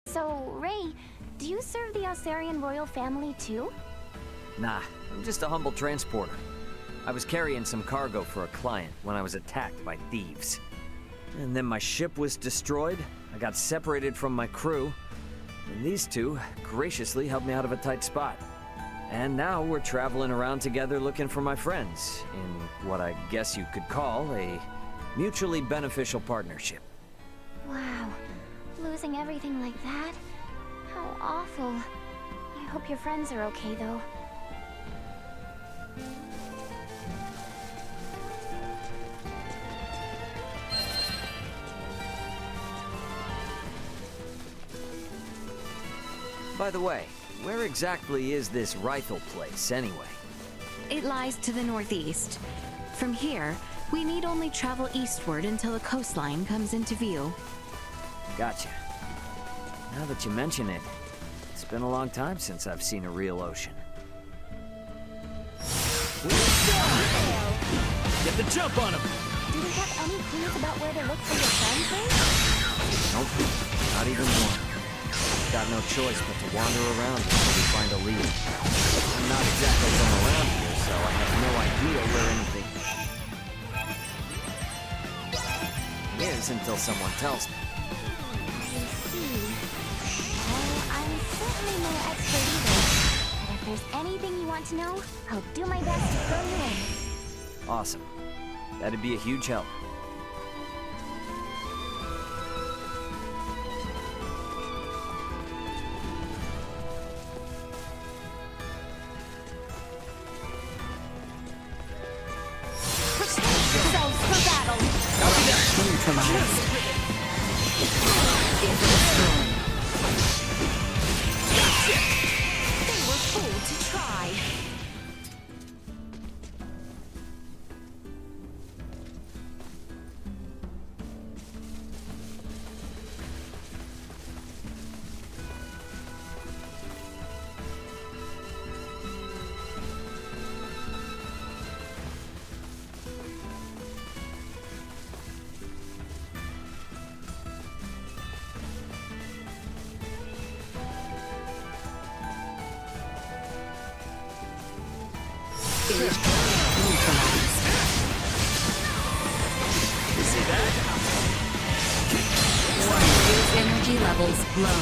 So, Ray, do you serve the Osarian royal family too? Nah, I'm just a humble transporter. I was carrying some cargo for a client when I was attacked by thieves. And then my ship was destroyed, I got separated from my crew, and these two graciously helped me out of a tight spot. And now we're traveling around together looking for my friends, in what I guess you could call a mutually beneficial partnership. Wow, losing everything like that? How awful. I hope your friends are okay, though. By the way, where exactly is this Rythal place, anyway? It lies to the northeast. From here, we need only travel eastward until the coastline comes into view. Gotcha. Now that you mention it, it's been a long time since I've seen a real ocean. Get the jump on him! Do we have any clues about where to look for your friends, Ray? Nope, not even one. Got no choice but to wander around until we find a lead. I'm not exactly from around here, so I have no idea where anything is until someone tells me. I see. Well, I'm certainly no expert either. But if there's anything you want to know, I'll do my best to fill you in. Awesome. That'd be a huge help. Energy levels low.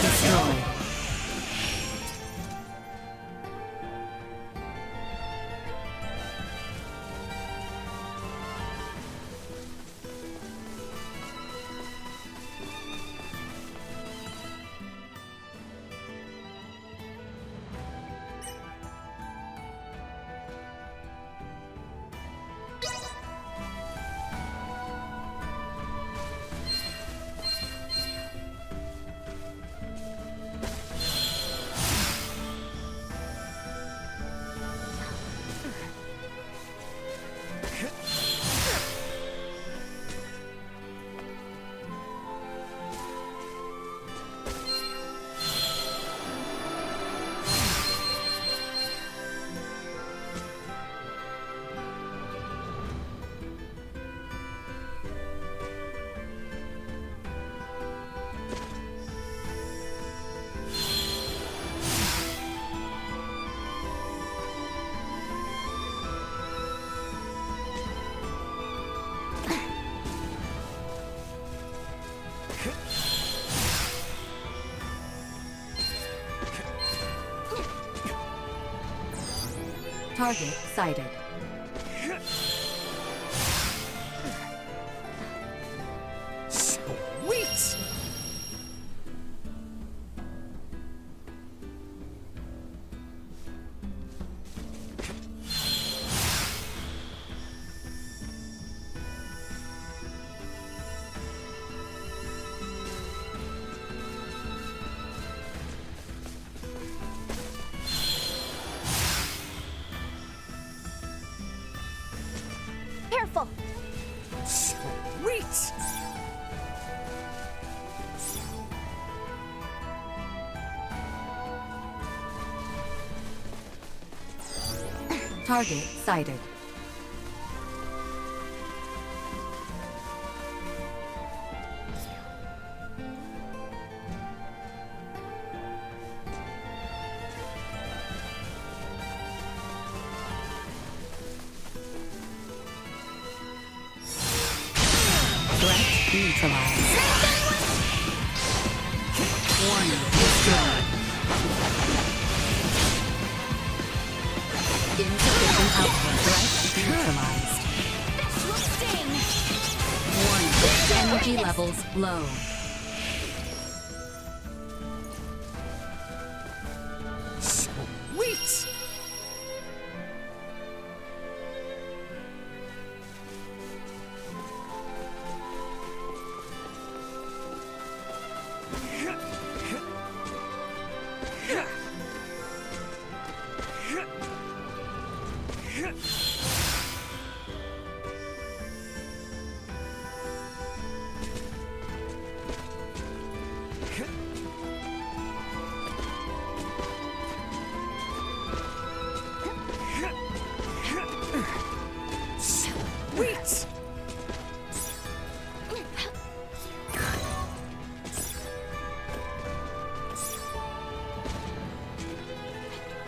Destroy. Target sighted. Sweet! Careful! Sweet! Target sighted. Threat neutralized. Warning, destroyed. Insufficient output. Threat neutralized. This will sting! Warning, energy levels low. Sweet! Sweet!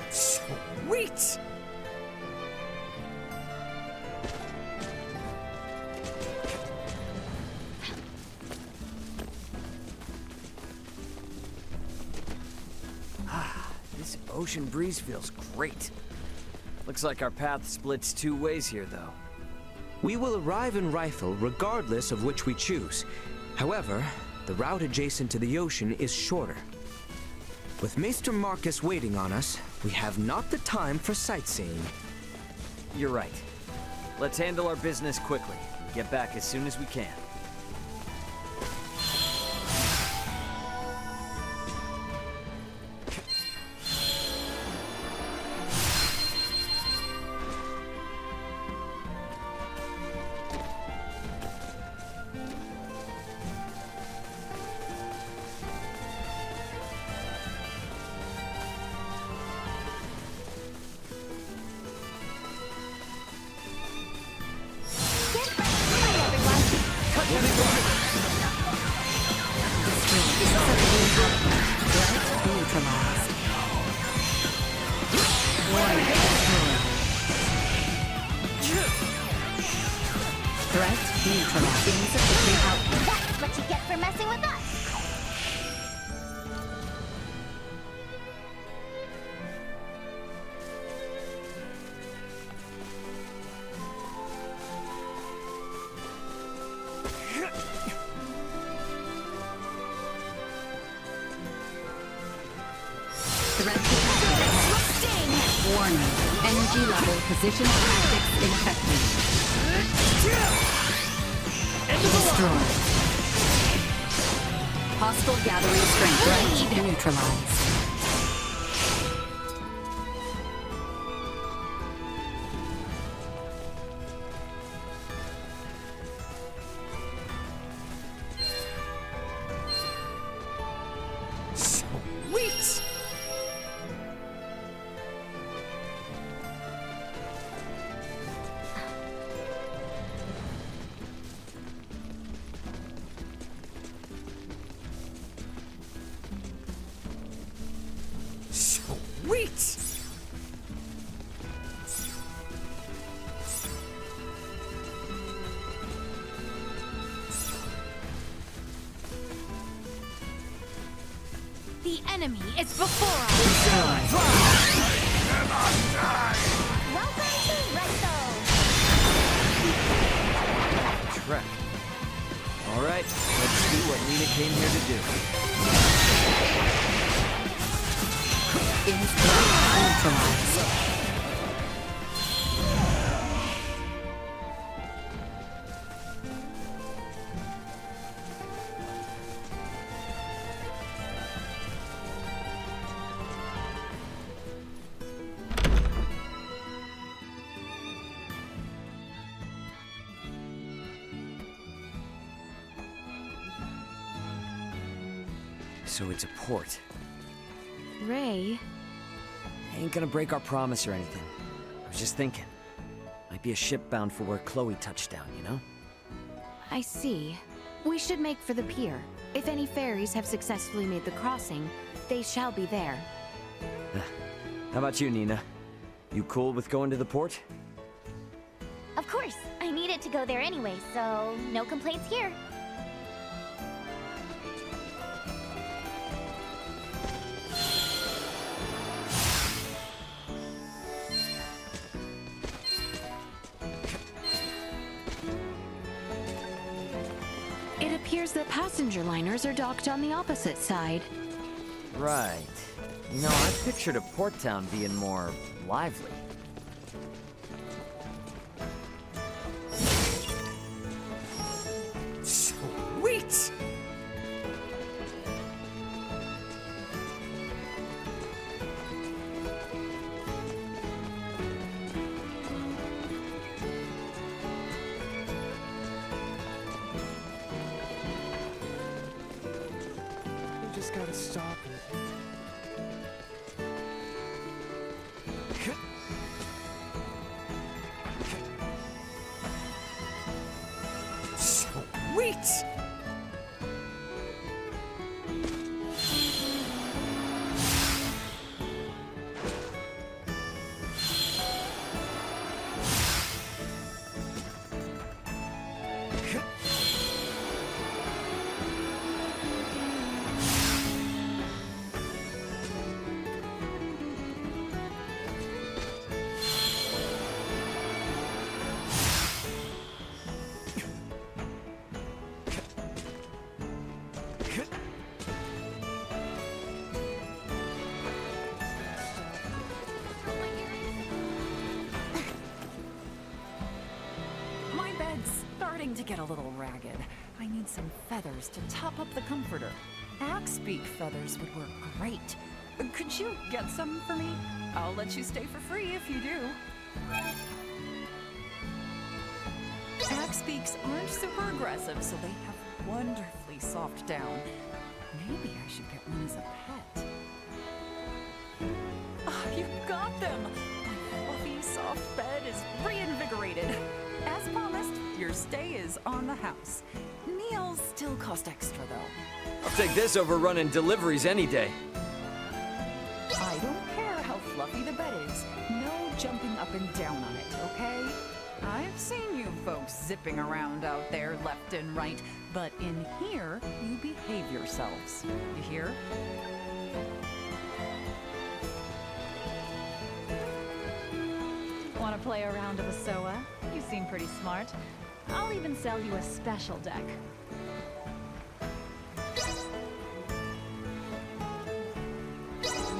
Sweet! This ocean breeze feels great. Looks like our path splits two ways here, though. We will arrive in Rythal regardless of which we choose. However, the route adjacent to the ocean is shorter. With Maester Marcus waiting on us, we have not the time for sightseeing. You're right. Let's handle our business quickly and get back as soon as we can. That's what you get for messing with us! Threat detected. Warning, energy level position tactics ineffective. Destroyed. Hostile gathering strength. Threat neutralized. Sweet! Sweet! The enemy is before us. Welcome to Rythal! Trek. All right, let's do what Nina came here to do. Neutralized. So it's a port. Ray, Ain't gonna break our promise or anything. I was just thinking. Might be a ship bound for where Chloe touched down, you know? I see. We should make for the pier. If any ferries have successfully made the crossing, they shall be there. How about you, Nina? You cool with going to the port? Of course, I needed to go there anyway, so no complaints here. appears that passenger liners are docked on the opposite side. Right. You know, I pictured a port town being more lively. Sweet! You just gotta stop. Sweet! My bed's starting to get a little ragged. I need some feathers to top up the comforter. Axe-beak feathers would work great. Could you get some for me? I'll let you stay for free if you do. Axe-beaks aren't super aggressive, so they have wonderfully soft down. Maybe I should get one as a pet. Oh, you got them! My fluffy, soft bed is reinvigorated. As promised, your stay is on the house. Meals still cost extra, though. I'll take this over running deliveries any day. I don't care how fluffy the bed is. No jumping up and down on it, okay? I've seen you folks zipping around out there left and right, but in here, you behave yourselves. You hear? Want to play a round of Asoa? You seem pretty smart. I'll even sell you a special deck.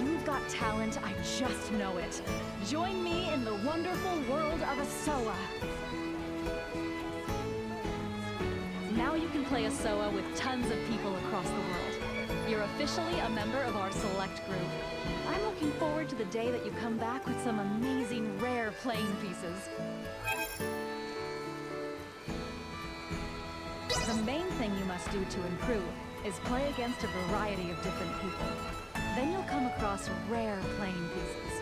You've got talent, I just know it. Join me in the wonderful world of Asoa. Now you can play Asoa with tons of people across the world. You're officially a member of our select group. I'm looking forward to the day that you come back with some amazing rare playing pieces. The main thing you must do to improve is play against a variety of different people. Then you'll come across rare playing pieces.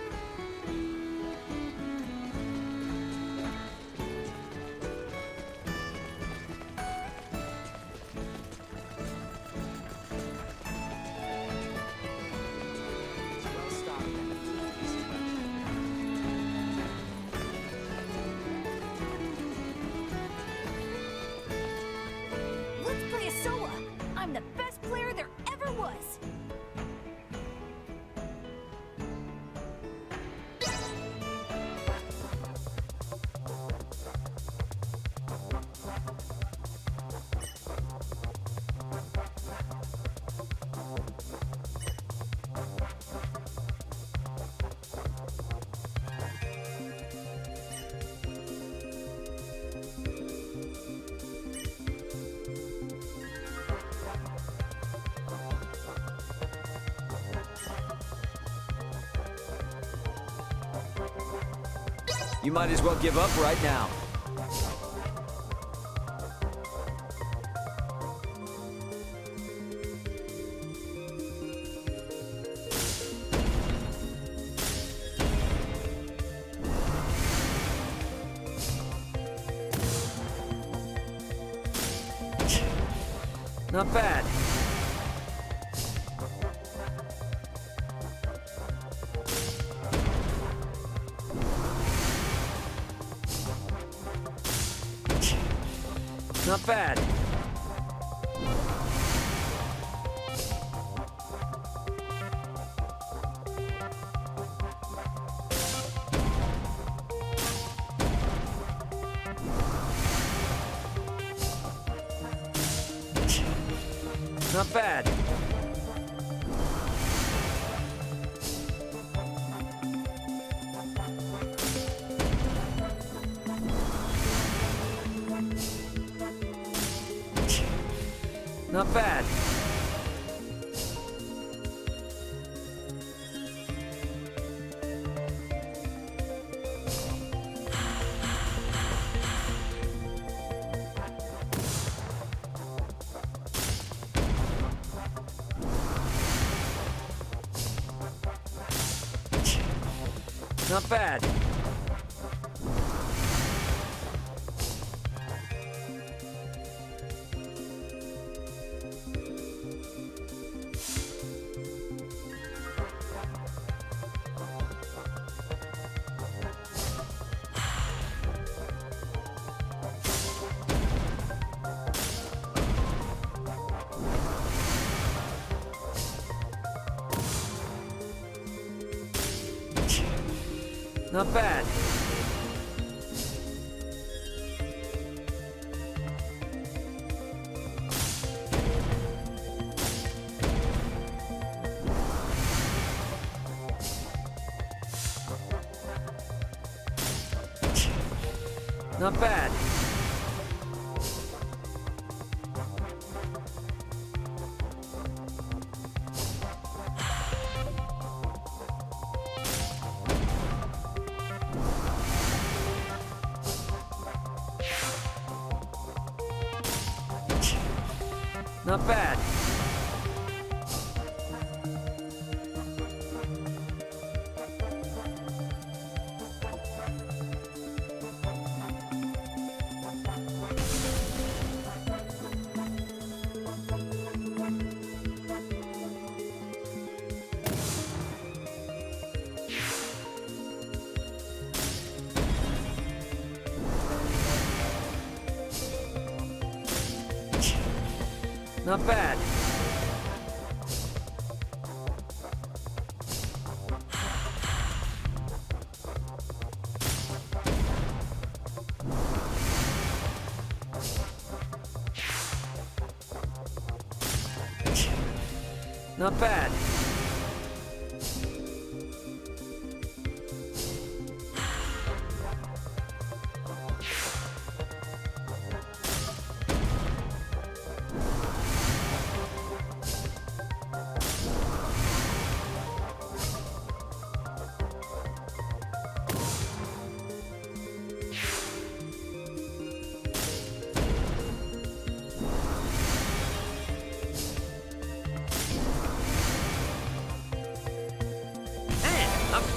Let's play Asoa! I'm the best player there ever was! You might as well give up right now. Not bad. Not bad. Not bad. Not bad. Not bad. Not bad. Not bad. Not bad. Not bad. Not bad.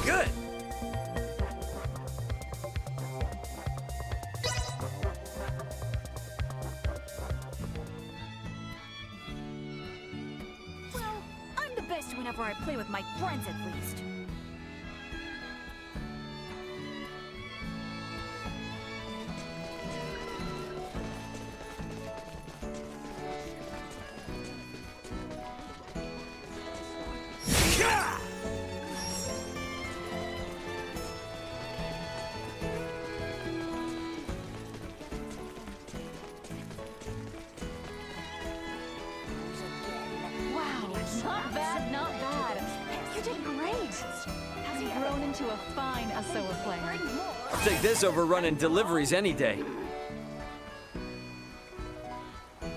Good. Well, I'm the best whenever I play with my friends, at least. Not bad, not bad. You did great. Has he grown into a fine Asoa player? I'll take this over running deliveries any day.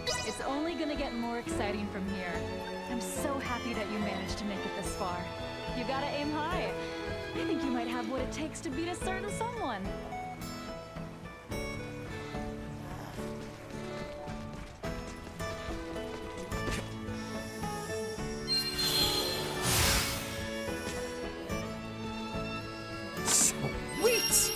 It's only gonna get more exciting from here. I'm so happy that you managed to make it this far. You gotta aim high. I think you might have what it takes to beat a certain someone. Sweet!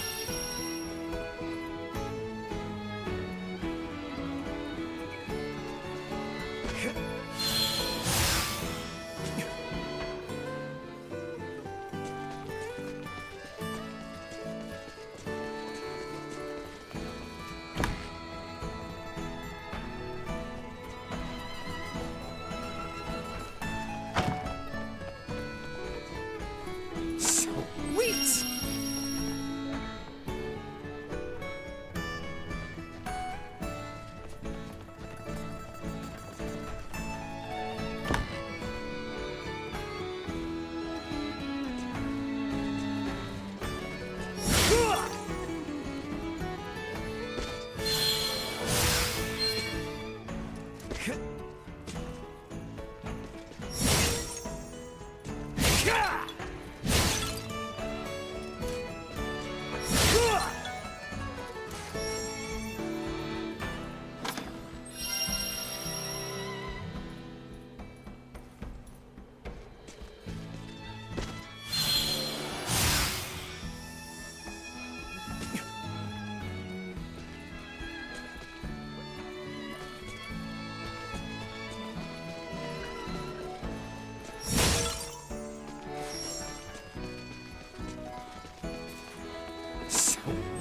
Sweet!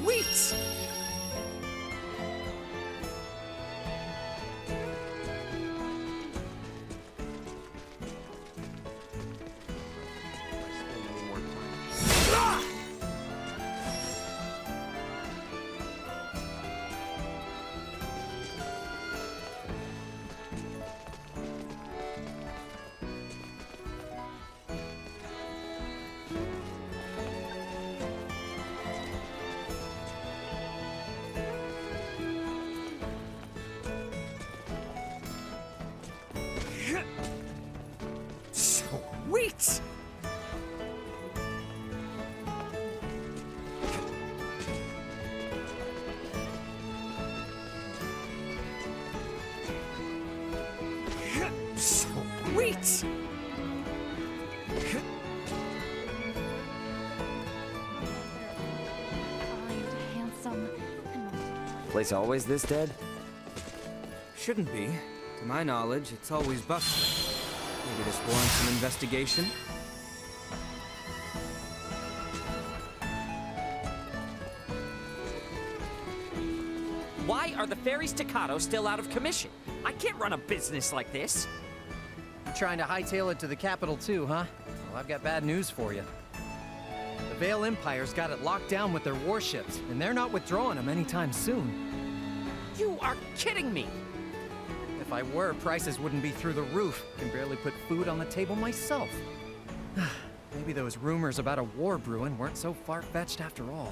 Sweet! Sweet! Sweet! Kind, handsome, and Place always this dead? Shouldn't be. To my knowledge, it's always bustling. Maybe this warrants some investigation? Why are the ferry Staccato still out of commission? I can't run a business like this. You're trying to hightail it to the capital too, huh? Well, I've got bad news for you. The Vale Empire's got it locked down with their warships, and they're not withdrawing them anytime soon. You are kidding me! If I were, prices wouldn't be through the roof. Can barely put food on the table myself. Maybe those rumors about a war brewing weren't so far-fetched after all.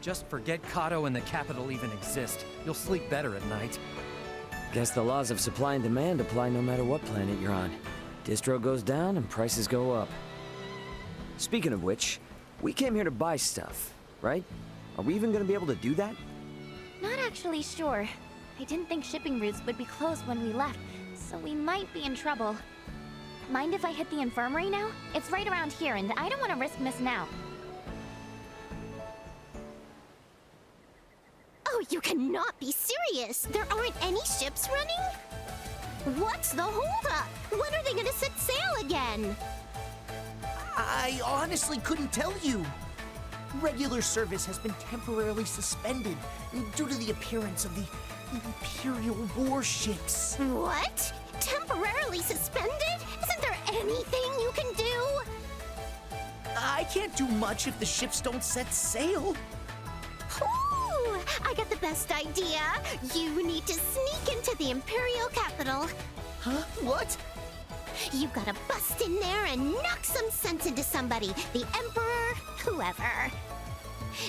Just forget Kato and the capital even exist. You'll sleep better at night. Guess the laws of supply and demand apply no matter what planet you're on. Distro goes down and prices go up. Speaking of which, we came here to buy stuff, right? Are we even gonna be able to do that? Not actually sure. I didn't think shipping routes would be closed when we left, so we might be in trouble. Mind if I hit the infirmary now? It's right around here, and I don't want to risk missing out. Oh, you cannot be serious! There aren't any ships running? What's the holdup? When are they gonna set sail again? I honestly couldn't tell you. Regular service has been temporarily suspended due to the appearance of the Imperial warships. What? Temporarily suspended? Isn't there anything you can do? I can't do much if the ships don't set sail. Ooh, I got the best idea. You need to sneak into the Imperial capital. Huh? What? You gotta bust in there and knock some sense into somebody. The Emperor, whoever.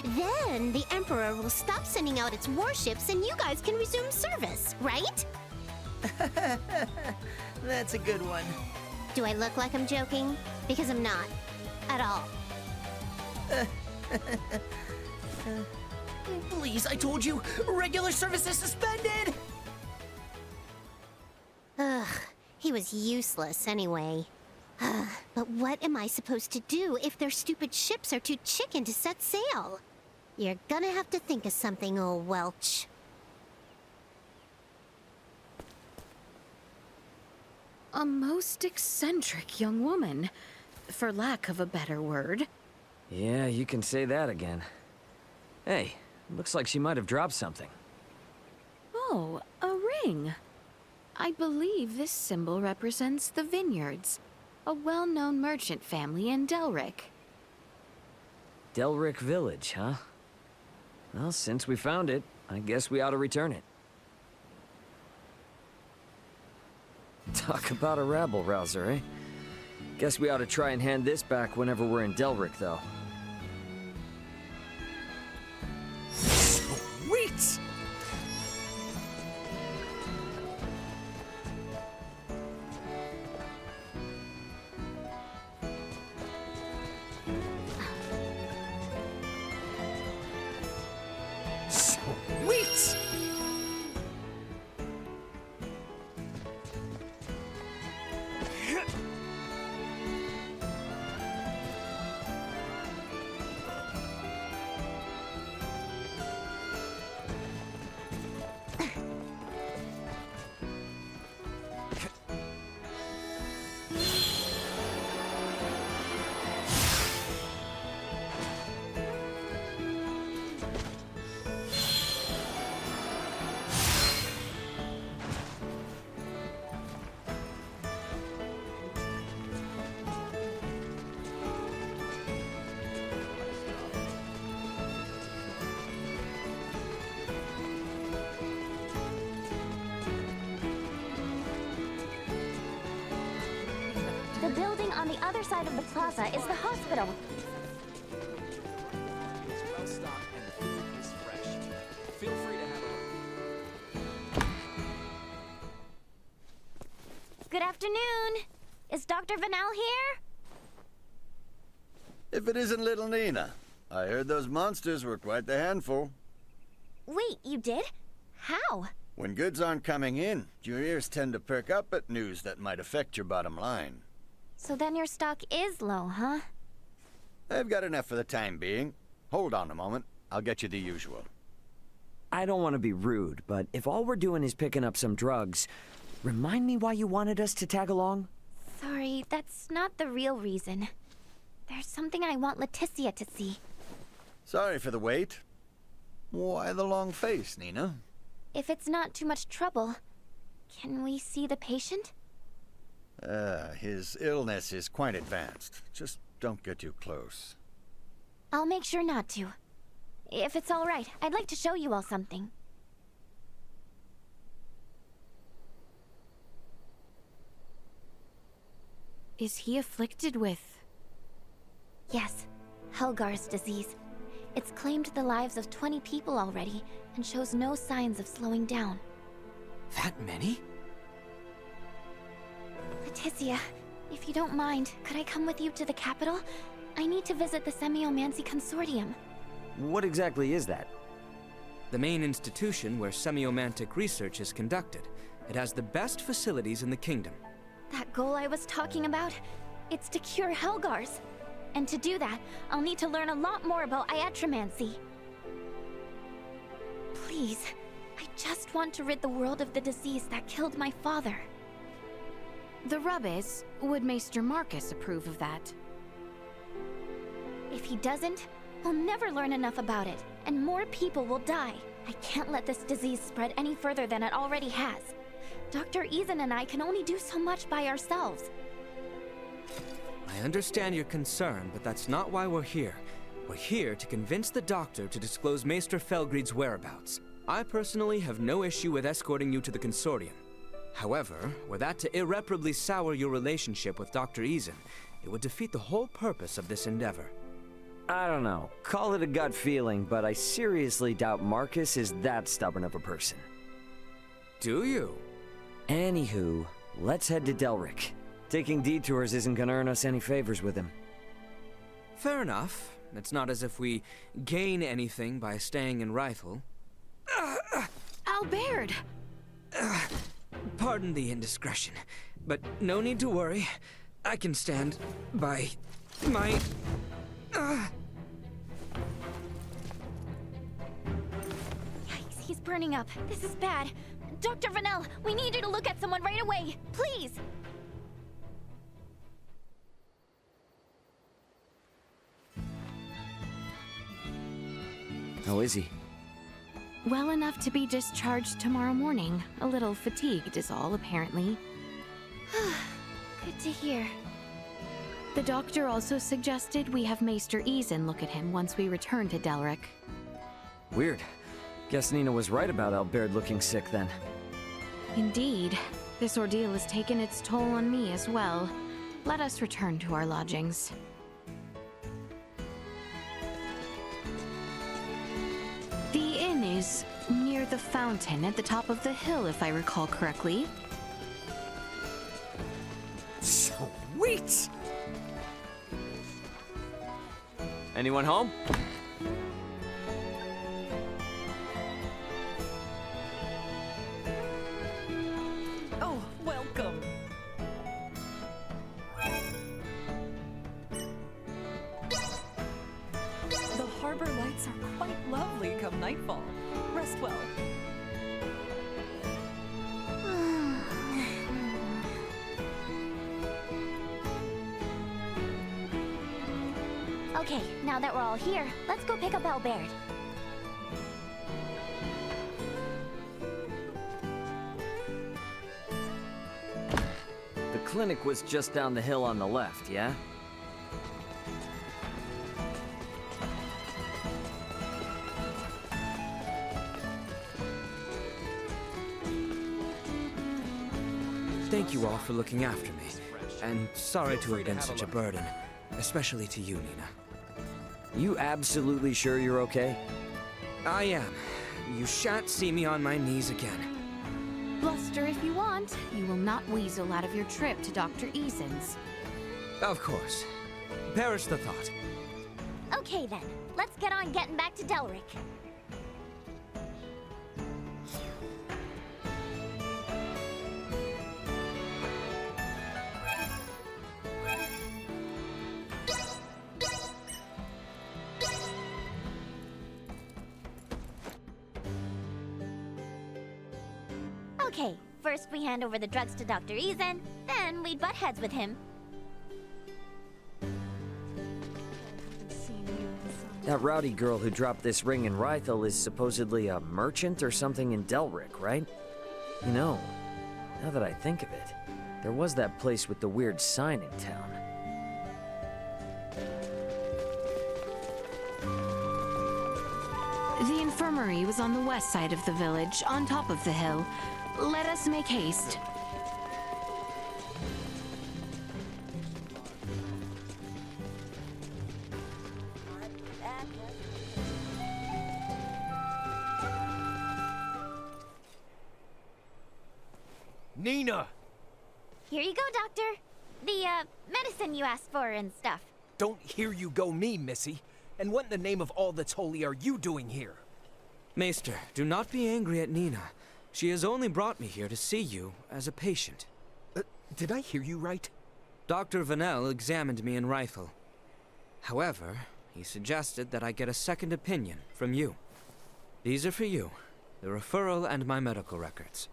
Then the Emperor will stop sending out its warships and you guys can resume service, right? That's a good one. Do I look like I'm joking? Because I'm not. At all. Please, I told you, regular service is suspended! Ugh, he was useless anyway. But what am I supposed to do if their stupid ships are too chicken to set sail? You're gonna have to think of something, old Welch. A most eccentric young woman, for lack of a better word. Yeah, you can say that again. Hey, looks like she might have dropped something. Oh, a ring. I believe this symbol represents the Vineyards, a well-known merchant family in Delryk. Delryk Village, huh? Well, since we found it, I guess we ought to return it. Talk about a rabble-rouser, eh? Guess we ought to try and hand this back whenever we're in Delryk, though. Sweet! building on the other side of the plaza is the hospital. It's well stocked and the food is fresh. Feel free to have a look. Good afternoon. Is Dr. Vanel here? If it isn't little Nina. I heard those monsters were quite the handful. Wait, you did? How? When goods aren't coming in, your ears tend to perk up at news that might affect your bottom line. So then your stock is low, huh? I've got enough for the time being. Hold on a moment. I'll get you the usual. I don't want to be rude, but if all we're doing is picking up some drugs, remind me why you wanted us to tag along? Sorry, that's not the real reason. There's something I want Leticia to see. Sorry for the wait. Why the long face, Nina? If it's not too much trouble, can we see the patient? His illness is quite advanced. Just don't get too close. I'll make sure not to. If it's all right, I'd like to show you all something. Is he afflicted with... Yes, Helgar's disease. It's claimed the lives of 20 people already, and shows no signs of slowing down. That many? Leticia, if you don't mind, could I come with you to the capital? I need to visit the Semiomantic Consortium. What exactly is that? The main institution where semiomantic research is conducted. It has the best facilities in the kingdom. That goal I was talking about? It's to cure Helgars. And to do that, I'll need to learn a lot more about iatromancy. Please, I just want to rid the world of the disease that killed my father. The rub is, would Maester Marcus approve of that? If he doesn't, we'll never learn enough about it, and more people will die. I can't let this disease spread any further than it already has. Dr. Ethan and I can only do so much by ourselves. I understand your concern, but that's not why we're here. We're here to convince the doctor to disclose Maester Felgreid's whereabouts. I personally have no issue with escorting you to the consortium. However, were that to irreparably sour your relationship with Dr. Eason, it would defeat the whole purpose of this endeavor. I don't know. Call it a gut feeling, but I seriously doubt Marcus is that stubborn of a person. Do you? Anywho, let's head to Delryk. Taking detours isn't gonna earn us any favors with him. Fair enough. It's not as if we gain anything by staying in Rythal. Albert! Pardon the indiscretion, but no need to worry. I can stand by my... Yikes, he's burning up. This is bad. Dr. Vanel, we need you to look at someone right away. Please! How is he? Well enough to be discharged tomorrow morning. A little fatigued is all, apparently. Good to hear. The doctor also suggested we have Maester Eason look at him once we return to Delryk. Weird. Guess Nina was right about Albert looking sick then. Indeed. This ordeal has taken its toll on me as well. Let us return to our lodgings. The inn is near the fountain at the top of the hill, if I recall correctly. Sweet! Anyone home? Oh, welcome. The harbor lights are quite lovely come nightfall. Rest well. Okay, now that we're all here, let's go pick up Albert. The clinic was just down the hill on the left, yeah? Thank you all for looking after me. And sorry Feel to free have to been have a such a look. burden, especially to you, Nina. You absolutely sure you're okay? I am. You shan't see me on my knees again. Bluster if you want. You will not weasel out of your trip to Dr. Eason's. Of course. Perish the thought. Okay then, let's get on getting back to Delryk. Okay, first we hand over the drugs to Dr. Eason, then we butt heads with him. That rowdy girl who dropped this ring in Rythal is supposedly a merchant or something in Delryk, right? You know, now that I think of it, there was that place with the weird sign in town. The infirmary was on the west side of the village, on top of the hill. Let us make haste. Nina! Here you go, Doctor. The, medicine you asked for and stuff. Don't hear you go me, Missy. And what in the name of all that's holy are you doing here? Maester, do not be angry at Nina. She has only brought me here to see you as a patient. Did I hear you right? Dr. Vanel examined me in Rythal. However, he suggested that I get a second opinion from you. These are for you, the referral and my medical records.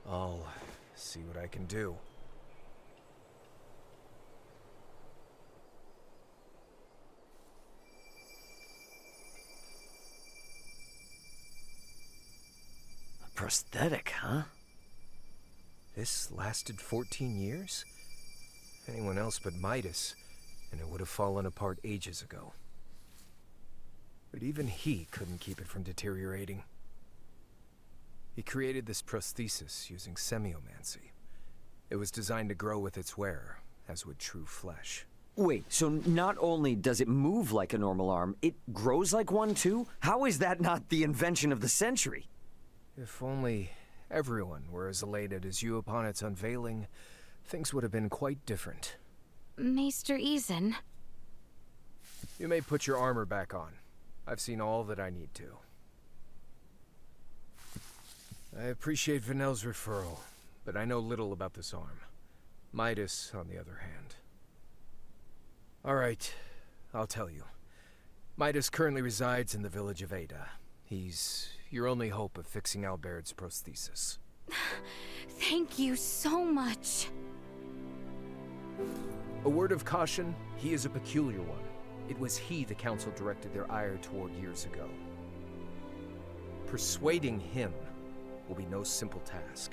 I'll see what I can do. A prosthetic, huh? This lasted 14 years? Anyone else but Midas, and it would have fallen apart ages ago. But even he couldn't keep it from deteriorating. He created this prosthesis using semiomancy. It was designed to grow with its wearer, as would true flesh. Wait, so not only does it move like a normal arm, it grows like one too? How is that not the invention of the century? If only everyone were as elated as you upon its unveiling, things would have been quite different. Maester Eason. You may put your armor back on. I've seen all that I need to. I appreciate Vanel's referral, but I know little about this arm. Midas, on the other hand. All right, I'll tell you. Midas currently resides in the village of Ada. He's your only hope of fixing Albert's prosthesis. Thank you so much. A word of caution, he is a peculiar one. It was he the council directed their ire toward years ago. Persuading him will be no simple task.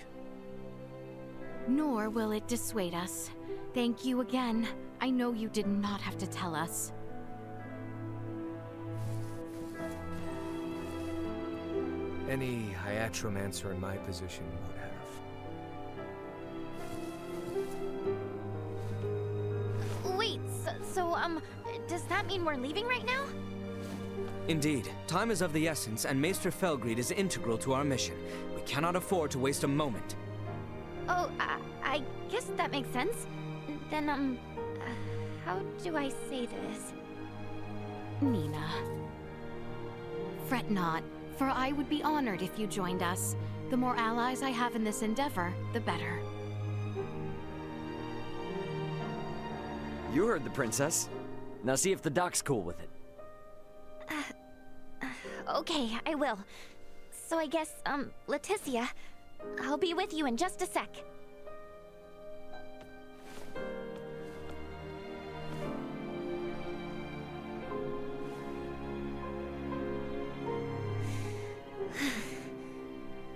Nor will it dissuade us. Thank you again. I know you did not have to tell us. Any hiatromancer in my position would have. Wait, does that mean we're leaving right now? Indeed, time is of the essence, and Maester Felgreed is integral to our mission. We cannot afford to waste a moment. Oh, I guess that makes sense. Then, how do I say this? Nina. Fret not, for I would be honored if you joined us. The more allies I have in this endeavor, the better. You heard the princess. Now see if the doc's cool with it. Okay, I will. So I guess, Leticia, I'll be with you in just a sec.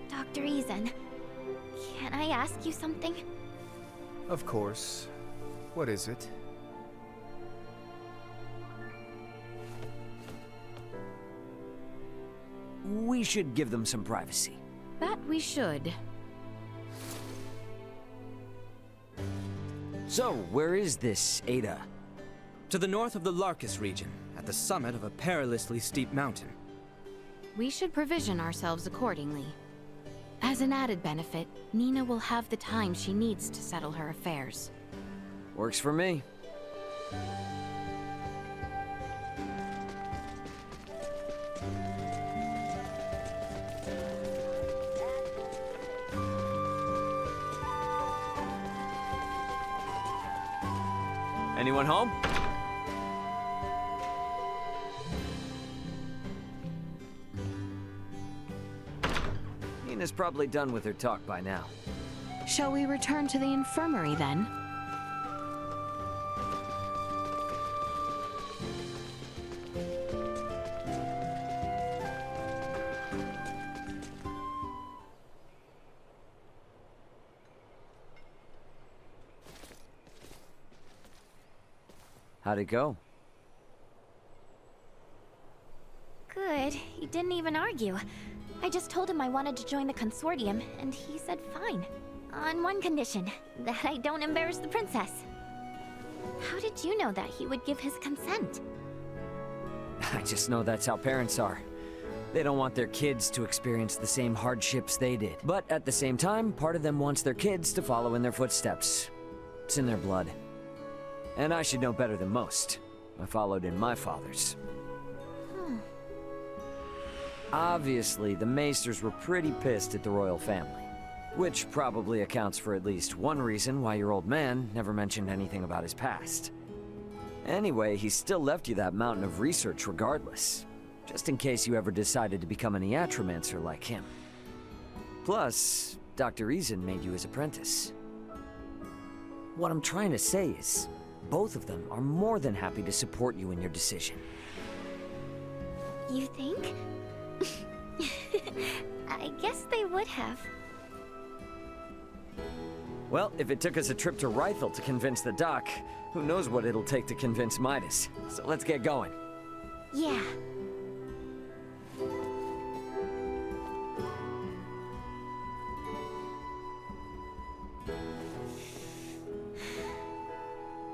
Dr. Eason, can I ask you something? Of course. What is it? We should give them some privacy. We should. So, where is this Ada? To the north of the Larcasse region, at the summit of a perilously steep mountain. We should provision ourselves accordingly. As an added benefit, Nina will have the time she needs to settle her affairs. Works for me. Anyone home? Nina's probably done with her talk by now. Shall we return to the infirmary then? How'd it go? Good. He didn't even argue. I just told him I wanted to join the consortium, and he said fine. On one condition, that I don't embarrass the princess. How did you know that he would give his consent? I just know that's how parents are. They don't want their kids to experience the same hardships they did. But at the same time, part of them wants their kids to follow in their footsteps. It's in their blood. And I should know better than most. I followed in my father's. Obviously, the Maesters were pretty pissed at the royal family. Which probably accounts for at least one reason why your old man never mentioned anything about his past. Anyway, he still left you that mountain of research regardless. Just in case you ever decided to become an iatromancer like him. Plus, Dr. Reason made you his apprentice. What I'm trying to say is, both of them are more than happy to support you in your decision. You think? I guess they would have. Well, if it took us a trip to Rythal to convince the doc, who knows what it'll take to convince Midas. So let's get going. Yeah.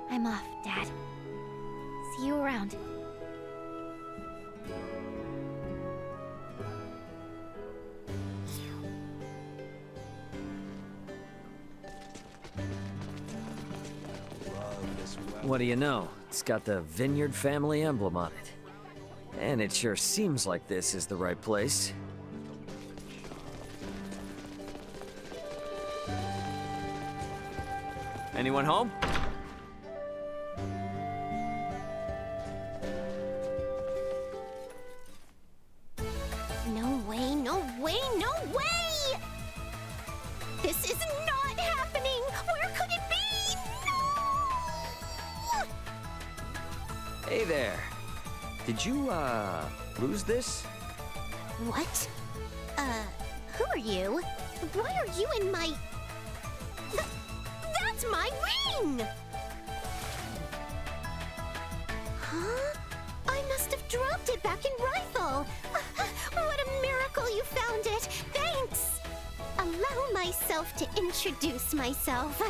I'm off, Dad. See you around. What do you know? It's got the Vineyard family emblem on it. And it sure seems like this is the right place. Anyone home? No way, no way, no way! This is not happening! Where could it be? No! Hey there. Did you, lose this? What? Who are you? Why are you in my... That's my ring! Huh? I must have dropped it back in Rythal. What a miracle you found it! Thanks! Allow myself to introduce myself.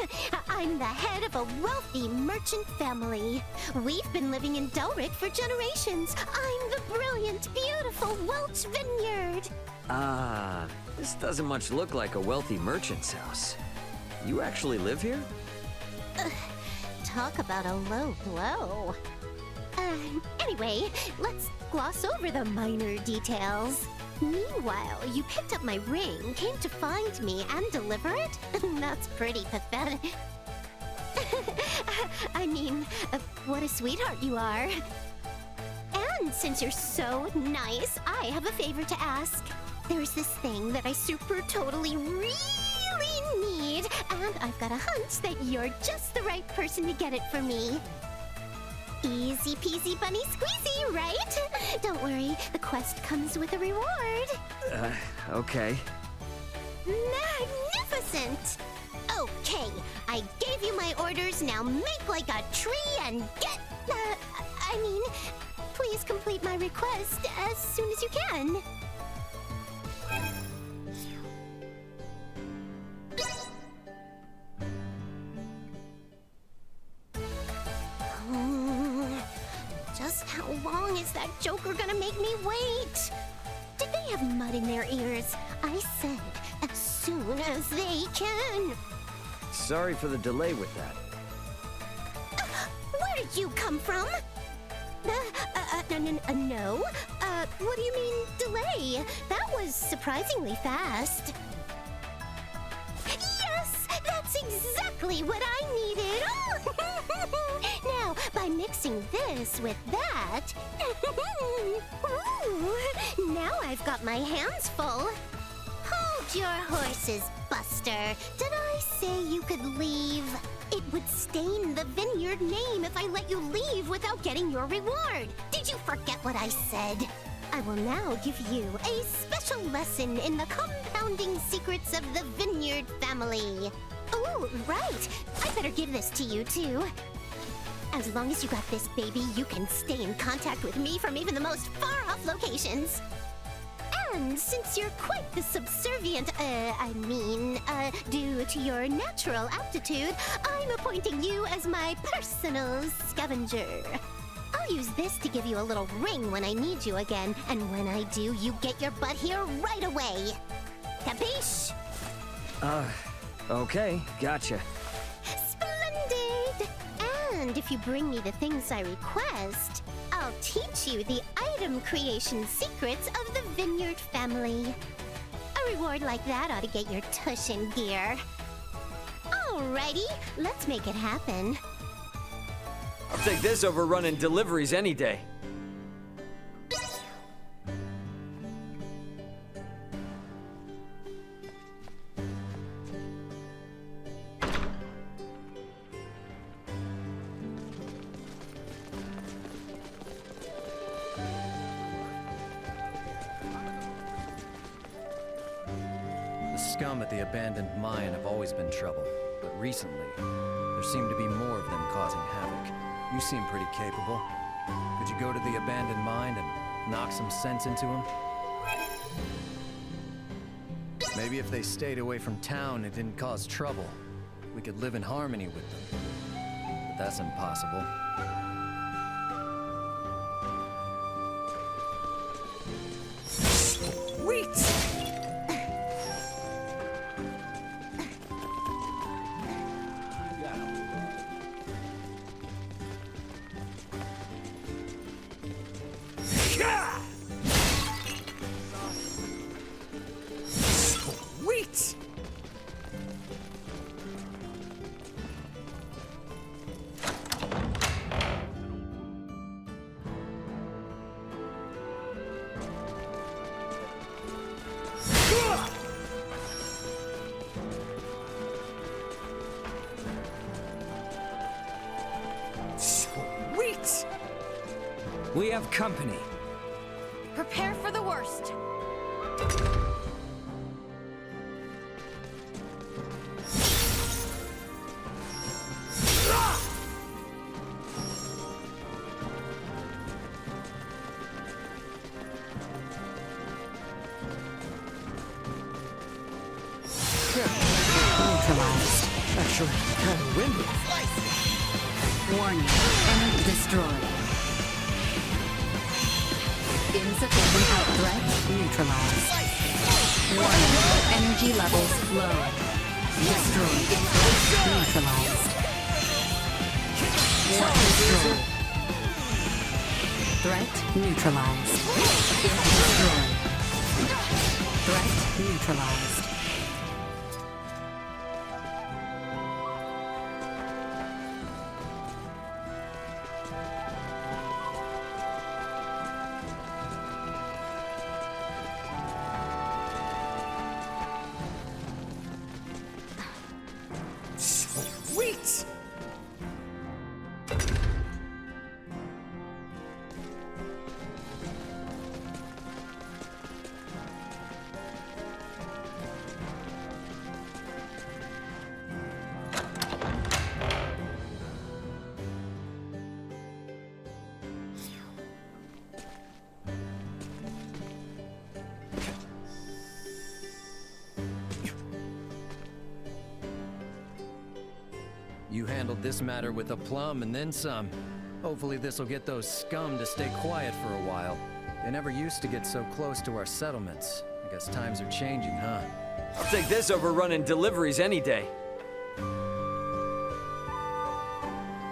I'm the head of a wealthy merchant family. We've been living in Delryk for generations. I'm the brilliant, beautiful Welch vineyard. Ah, this doesn't much look like a wealthy merchant's house. You actually live here? Talk about a low blow. Anyway, let's gloss over the minor details. Meanwhile, you picked up my ring, came to find me, and deliver it? That's pretty pathetic. I mean, what a sweetheart you are. And since you're so nice, I have a favor to ask. There's this thing that I super totally really need, and I've got a hunch that you're just the right person to get it for me. Easy peasy bunny squeezy, right? Don't worry, the quest comes with a reward. Okay. Magnificent! Okay, I gave you my orders, now make like a tree and get... please complete my request as soon as you can. that joker gonna make me wait? Did they have mud in their ears? I said, as soon as they can. Sorry for the delay with that. Where did you come from? No. What do you mean, delay? That was surprisingly fast. Yes! That's exactly what I needed! Now, by mixing this with that... Ooh, now I've got my hands full. Hold your horses, Buster. Did I say you could leave? It would stain the vineyard name if I let you leave without getting your reward. Did you forget what I said? I will now give you a special lesson in the compounding secrets of the vineyard family. Oh, right. I better give this to you, too. As long as you got this, baby, you can stay in contact with me from even the most far-off locations. And since you're quite the subservient, due to your natural aptitude, I'm appointing you as my personal scavenger. I'll use this to give you a little ring when I need you again, and when I do, you get your butt here right away. Capiche? Okay, gotcha. Splendid! And if you bring me the things I request, I'll teach you the item creation secrets of the Vineyard family. A reward like that ought to get your tush in gear. Alrighty, let's make it happen. I'll take this over running deliveries any day. The scum at the abandoned mine have always been trouble, but recently, there seem to be more of them causing havoc. You seem pretty capable. Could you go to the abandoned mine and knock some sense into them? Maybe if they stayed away from town and didn't cause trouble, we could live in harmony with them. But that's impossible. Sweet! Sweet! Sweet! We have company. Prepare for the worst. Neutralized. Actually, kind of windy. Warning. Enemy destroyed. Insufficient out threat neutralized. Warning. Energy levels low. Destroyed. Neutralized. Destroyed. Threat neutralized. Destroyed. Threat neutralized. Sweet! You handled this matter with aplomb and then some. Hopefully this'll get those scum to stay quiet for a while. They never used to get so close to our settlements. I guess times are changing, huh? I'll take this over running deliveries any day.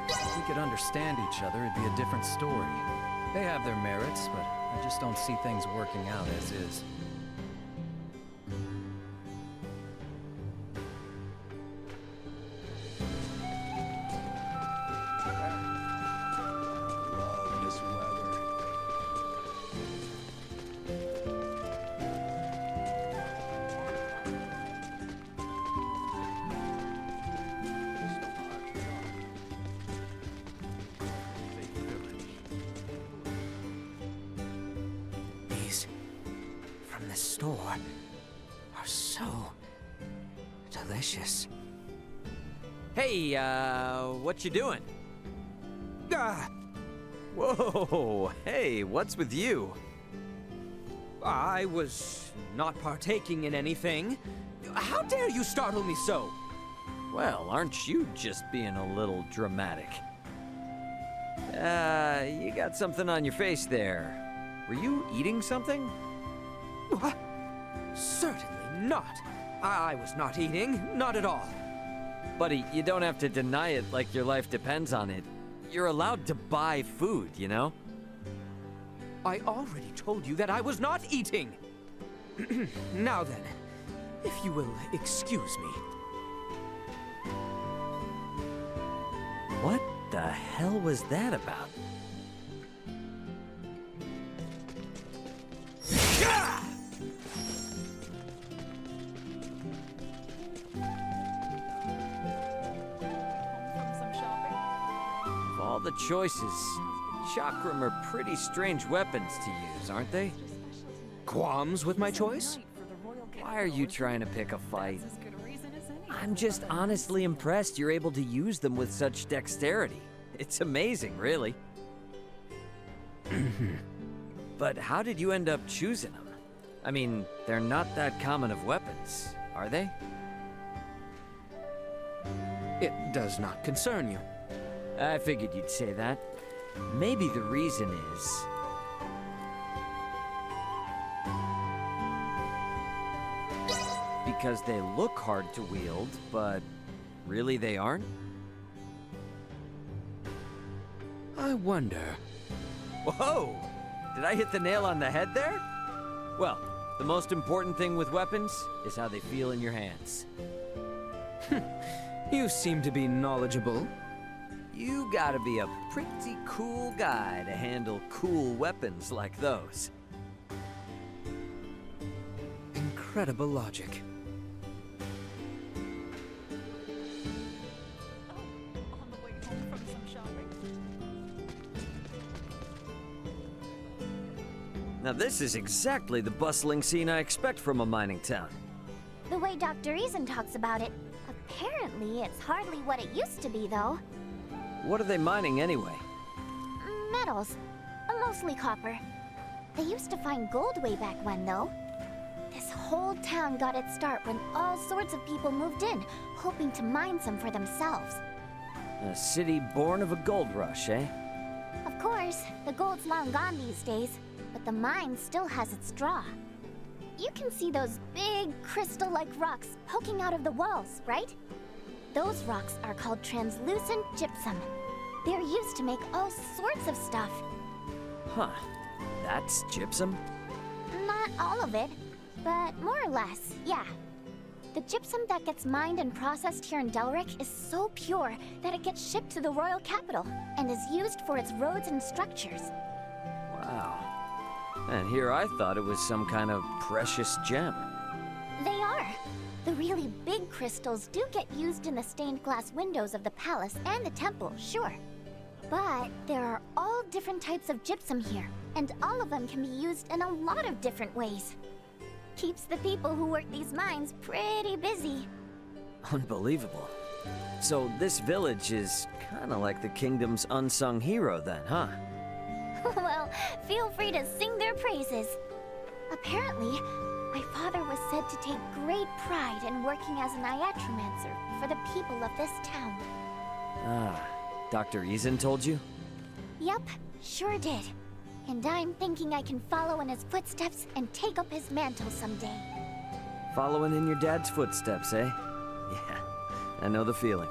If we could understand each other, it'd be a different story. They have their merits, but I just don't see things working out as is. These from the store are so delicious. Hey, what you doing? Ah, Whoa, hey, what's with you? I was not partaking in anything. How dare you startle me so? Well, aren't you just being a little dramatic? You got something on your face there. Were you eating something? What? Certainly not. I was not eating, not at all. Buddy, you don't have to deny it like your life depends on it. You're allowed to buy food, you know? I already told you that I was not eating. Now then, if you will excuse me. What the hell was that about? Of all the choices, Chakram are pretty strange weapons to use, aren't they? Qualms with my choice? Why are you trying to pick a fight? I'm just honestly impressed you're able to use them with such dexterity. It's amazing, really. But how did you end up choosing them? I mean, they're not that common of weapons, are they? It does not concern you. I figured you'd say that. Maybe the reason is... because they look hard to wield, but really they aren't? I wonder. Whoa! Did I hit the nail on the head there? Well, the most important thing with weapons is how they feel in your hands. You seem to be knowledgeable. You gotta be a pretty cool guy to handle cool weapons like those. Incredible logic. Now this is exactly the bustling scene I expect from a mining town. The way Dr. Eason talks about it, apparently it's hardly what it used to be, though. What are they mining anyway? Metals. Mostly copper. They used to find gold way back when, though. This whole town got its start when all sorts of people moved in, hoping to mine some for themselves. A city born of a gold rush, eh? Of course, the gold's long gone these days, but the mine still has its draw. You can see those big crystal-like rocks poking out of the walls, right? Those rocks are called translucent gypsum. They're used to make all sorts of stuff. Huh. That's gypsum? Not all of it, but more or less, yeah. The gypsum that gets mined and processed here in Delryk is so pure that it gets shipped to the royal capital and is used for its roads and structures. Wow. And here I thought it was some kind of precious gem. They are. The really big crystals do get used in the stained glass windows of the palace and the temple, sure. But there are all different types of gypsum here, and all of them can be used in a lot of different ways. Keeps the people who work these mines pretty busy. Unbelievable. So this village is kind of like the kingdom's unsung hero then, huh? Well, feel free to sing their praises. Apparently, my father was said to take great pride in working as an iatromancer for the people of this town. Ah, Dr. Eason told you? Yep, sure did. And I'm thinking I can follow in his footsteps and take up his mantle someday. Following in your dad's footsteps, eh? Yeah, I know the feeling.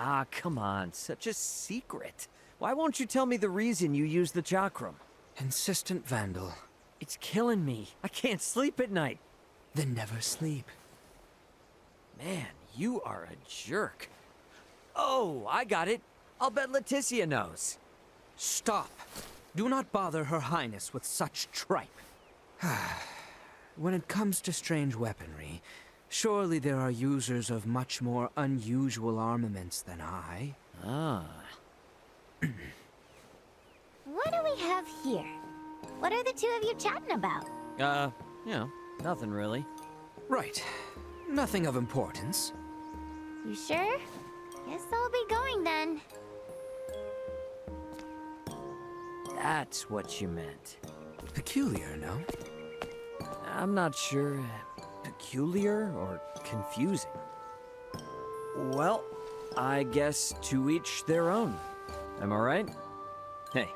Ah, come on, such a secret. Why won't you tell me the reason you use the Chakram? Insistent vandal. It's killing me. I can't sleep at night. Then never sleep. Man, you are a jerk. Oh, I got it. I'll bet Leticia knows. Stop. Do not bother Her Highness with such tripe. When it comes to strange weaponry, surely there are users of much more unusual armaments than I. Ah. What do we have here? What are the two of you chatting about? Nothing really. Right. Nothing of importance. You sure? Guess I'll be going then. That's what you meant. Peculiar, no? I'm not sure. Peculiar or confusing? Well, I guess to each their own. Am I right? Hey,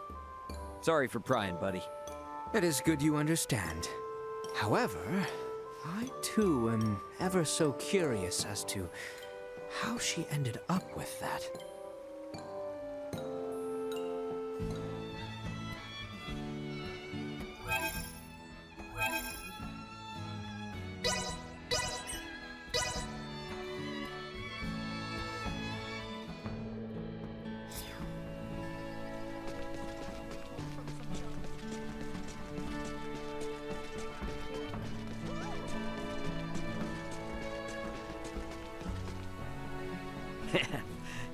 sorry for prying, buddy. It is good you understand. However, I too am ever so curious as to how she ended up with that.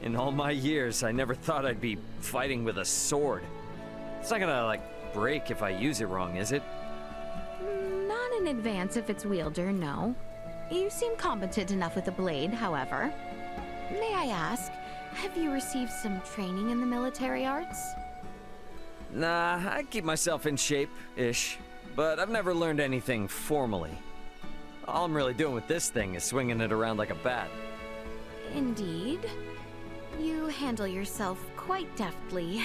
In all my years, I never thought I'd be fighting with a sword. It's not gonna, like, break if I use it wrong, is it? Not in advance if it's wielder, no. You seem competent enough with a blade, however. May I ask, have you received some training in the military arts? Nah, I keep myself in shape-ish, but I've never learned anything formally. All I'm really doing with this thing is swinging it around like a bat. Indeed. You handle yourself quite deftly.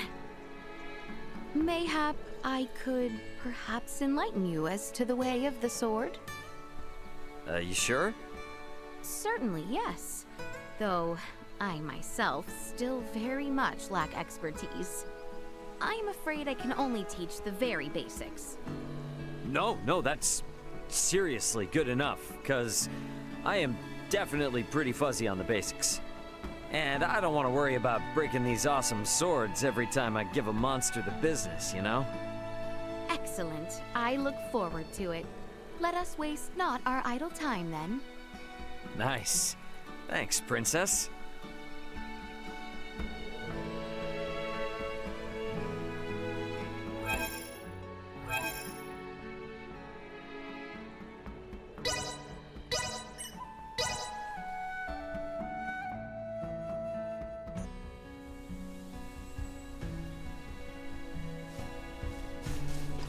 Mayhap I could perhaps enlighten you as to the way of the sword? You sure? Certainly, yes. Though I myself still very much lack expertise. I am afraid I can only teach the very basics. No, that's seriously good enough, because I am definitely pretty fuzzy on the basics. And I don't want to worry about breaking these awesome swords every time I give a monster the business, you know? Excellent. I look forward to it. Let us waste not our idle time, then. Nice. Thanks, Princess.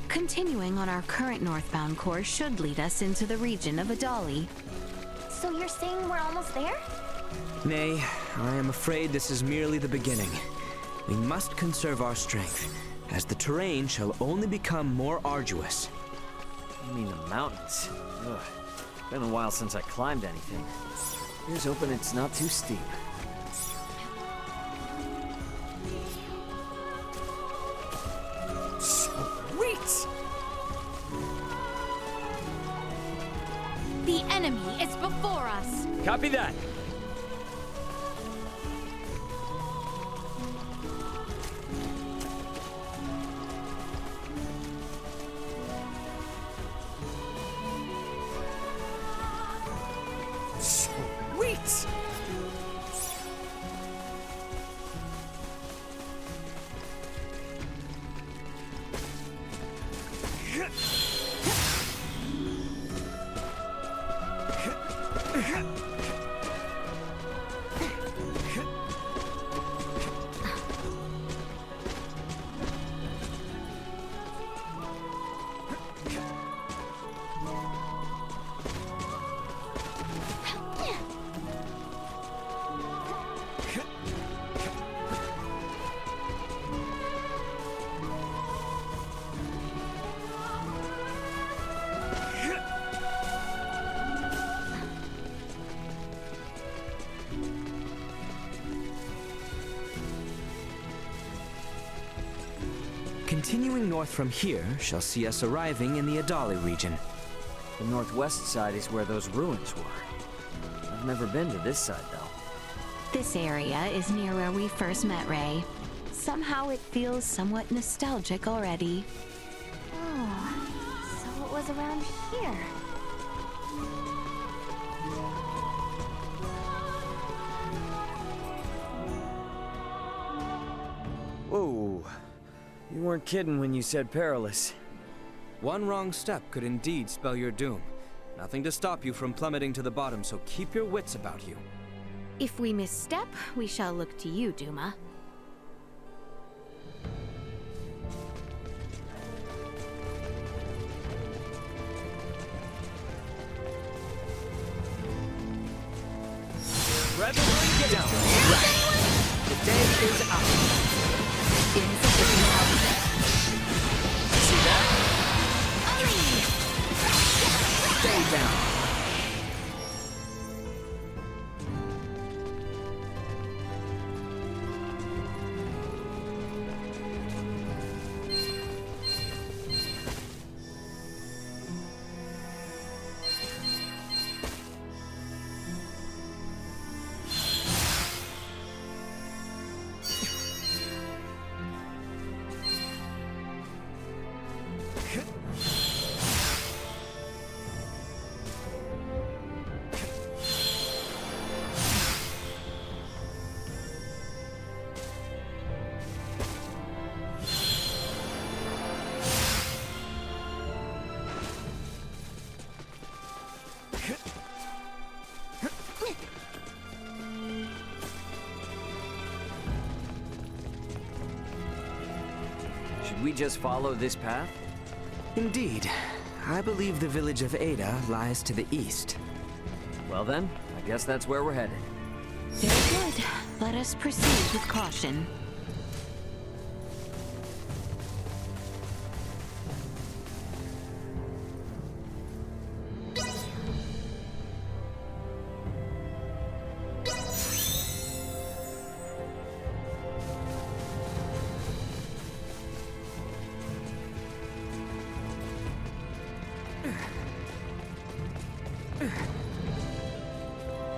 Continuing on our current northbound course should lead us into the region of Edahli. So you're saying we're almost there? Nay, I am afraid this is merely the beginning. We must conserve our strength, as the terrain shall only become more arduous. You mean the mountains? Ugh. Been a while since I climbed anything. Here's hoping it's not too steep. Sweet! The enemy is before us! Copy that! Sweet! Continuing north from here shall see us arriving in the Edahli region. The northwest side is where those ruins were. I've never been to this side, though. This area is near where we first met Ray. Somehow it feels somewhat nostalgic already. Oh, so it was around here. Whoa. You weren't kidding when you said perilous. One wrong step could indeed spell your doom. Nothing to stop you from plummeting to the bottom, so keep your wits about you. If we misstep, we shall look to you, Duma. Revelry, get down. Right. The day is out. Insufficient health. See that? Stay down. Should we just follow this path? Indeed. I believe the village of Ada lies to the east. Well then, I guess that's where we're headed. Very good. Let us proceed with caution.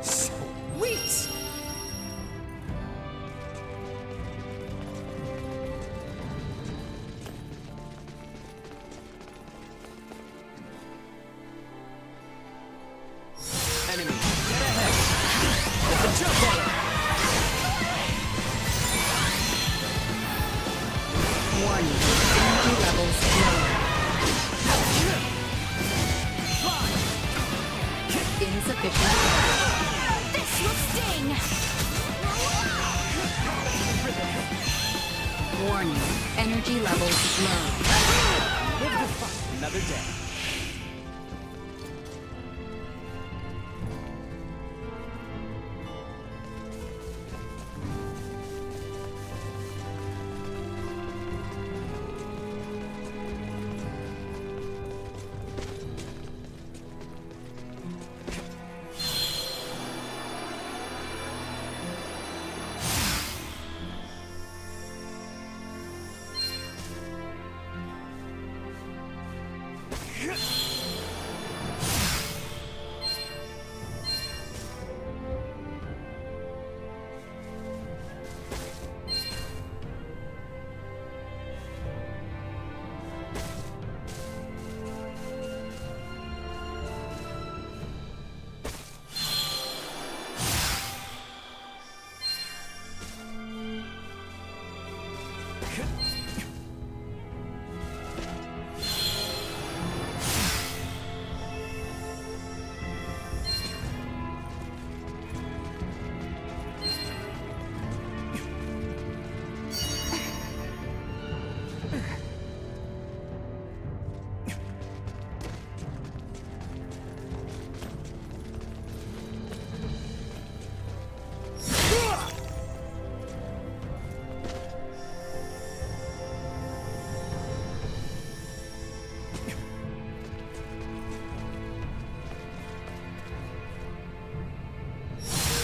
Sweet! Enemy, get ahead! Get the jump on him! Warning. Energy levels low. Insufficient. This will sting! Warning. Energy levels low. Live to fight another day.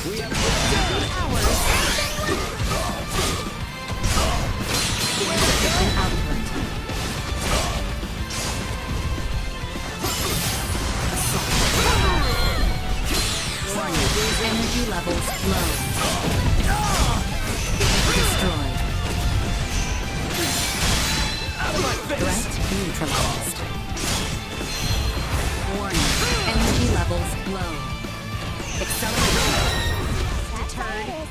We have 2 hours. Insufficient output. Warning. Energy levels low. Destroyed. Threat neutralized. Warning. Energy levels low. Acceleration. Deterred.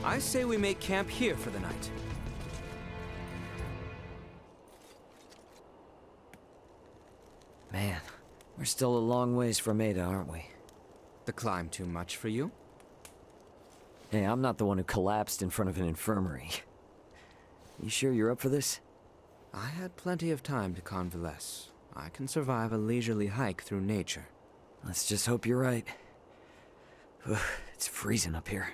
I say we make camp here for the night. Man, we're still a long ways from Ada, aren't we? The climb too much for you? Hey, I'm not the one who collapsed in front of an infirmary. You sure you're up for this? I had plenty of time to convalesce. I can survive a leisurely hike through nature. Let's just hope you're right. It's freezing up here.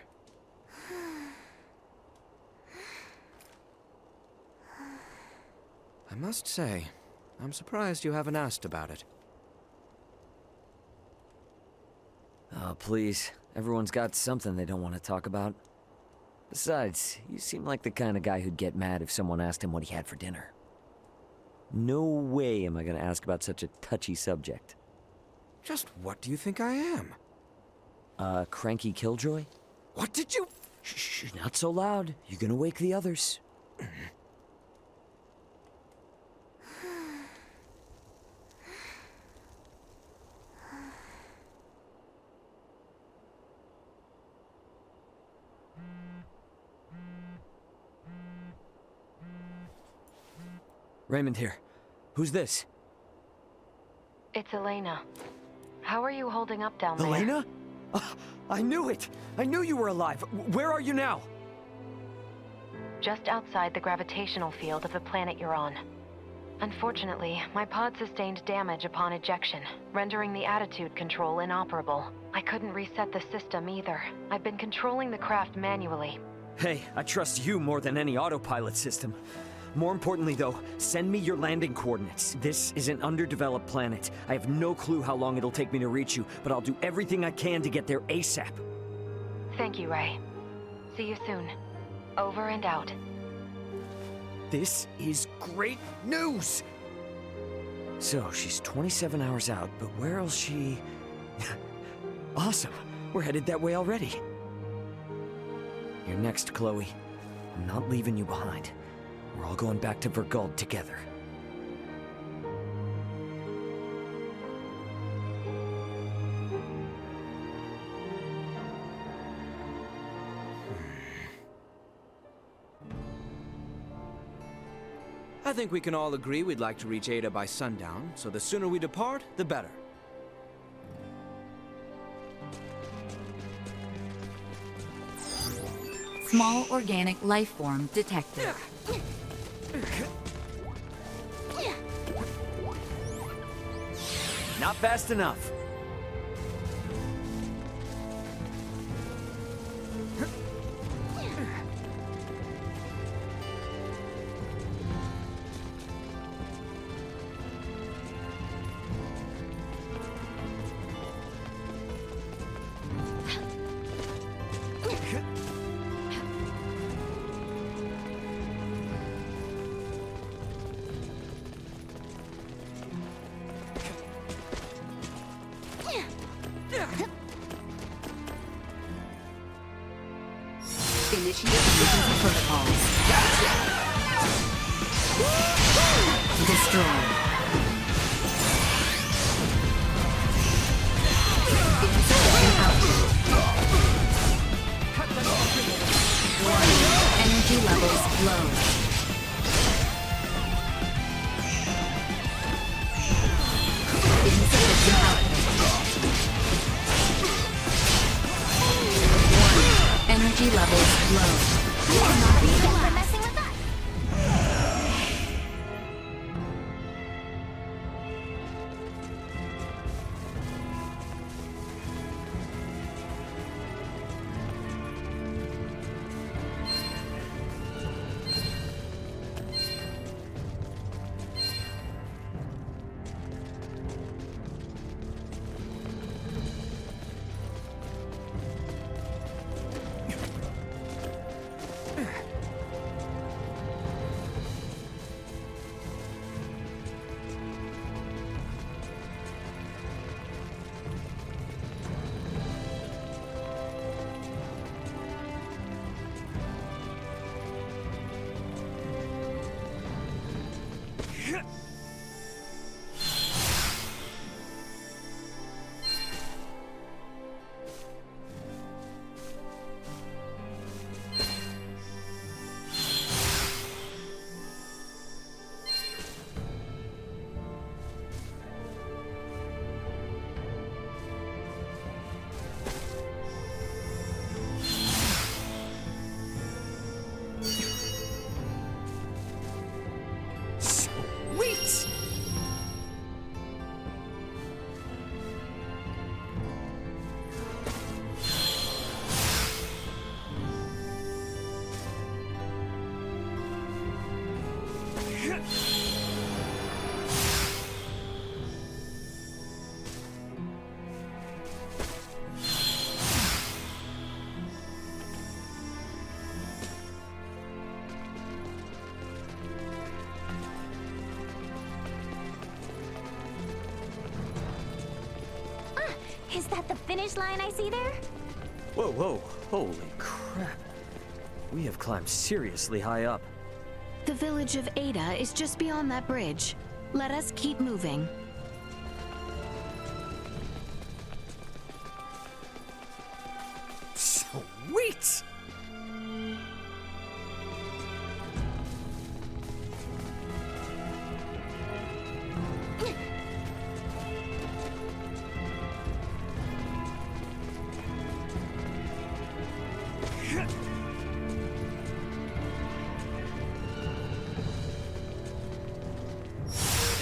I must say, I'm surprised you haven't asked about it. Oh, please. Everyone's got something they don't want to talk about. Besides, you seem like the kind of guy who'd get mad if someone asked him what he had for dinner. No way am I gonna ask about such a touchy subject. Just what do you think I am? Cranky killjoy? What did you— Shh, not so loud. You're gonna wake the others. Raymond here. Who's this? It's Elena. How are you holding up down there? Elena? I knew it! I knew you were alive! Where are you now? Just outside the gravitational field of the planet you're on. Unfortunately, my pod sustained damage upon ejection, rendering the attitude control inoperable. I couldn't reset the system either. I've been controlling the craft manually. Hey, I trust you more than any autopilot system. More importantly, though, send me your landing coordinates. This is an underdeveloped planet. I have no clue how long it'll take me to reach you, but I'll do everything I can to get there ASAP. Thank you, Ray. See you soon. Over and out. This is great news! So, she's 27 hours out, but where else she... Awesome! We're headed that way already. You're next, Chloe. I'm not leaving you behind. We're all going back to Vergald together. I think we can all agree we'd like to reach Ada by sundown, so the sooner we depart, the better. Small organic life form detected. Not fast enough. Initiate emergency protocols. Destroy. Insufficient output. Energy levels low. Insufficient output. Energy levels low. You cannot be done for messing with us. Is that the finish line I see there? Whoa, whoa, holy crap. We have climbed seriously high up. The village of Ada is just beyond that bridge. Let us keep moving. Sweet!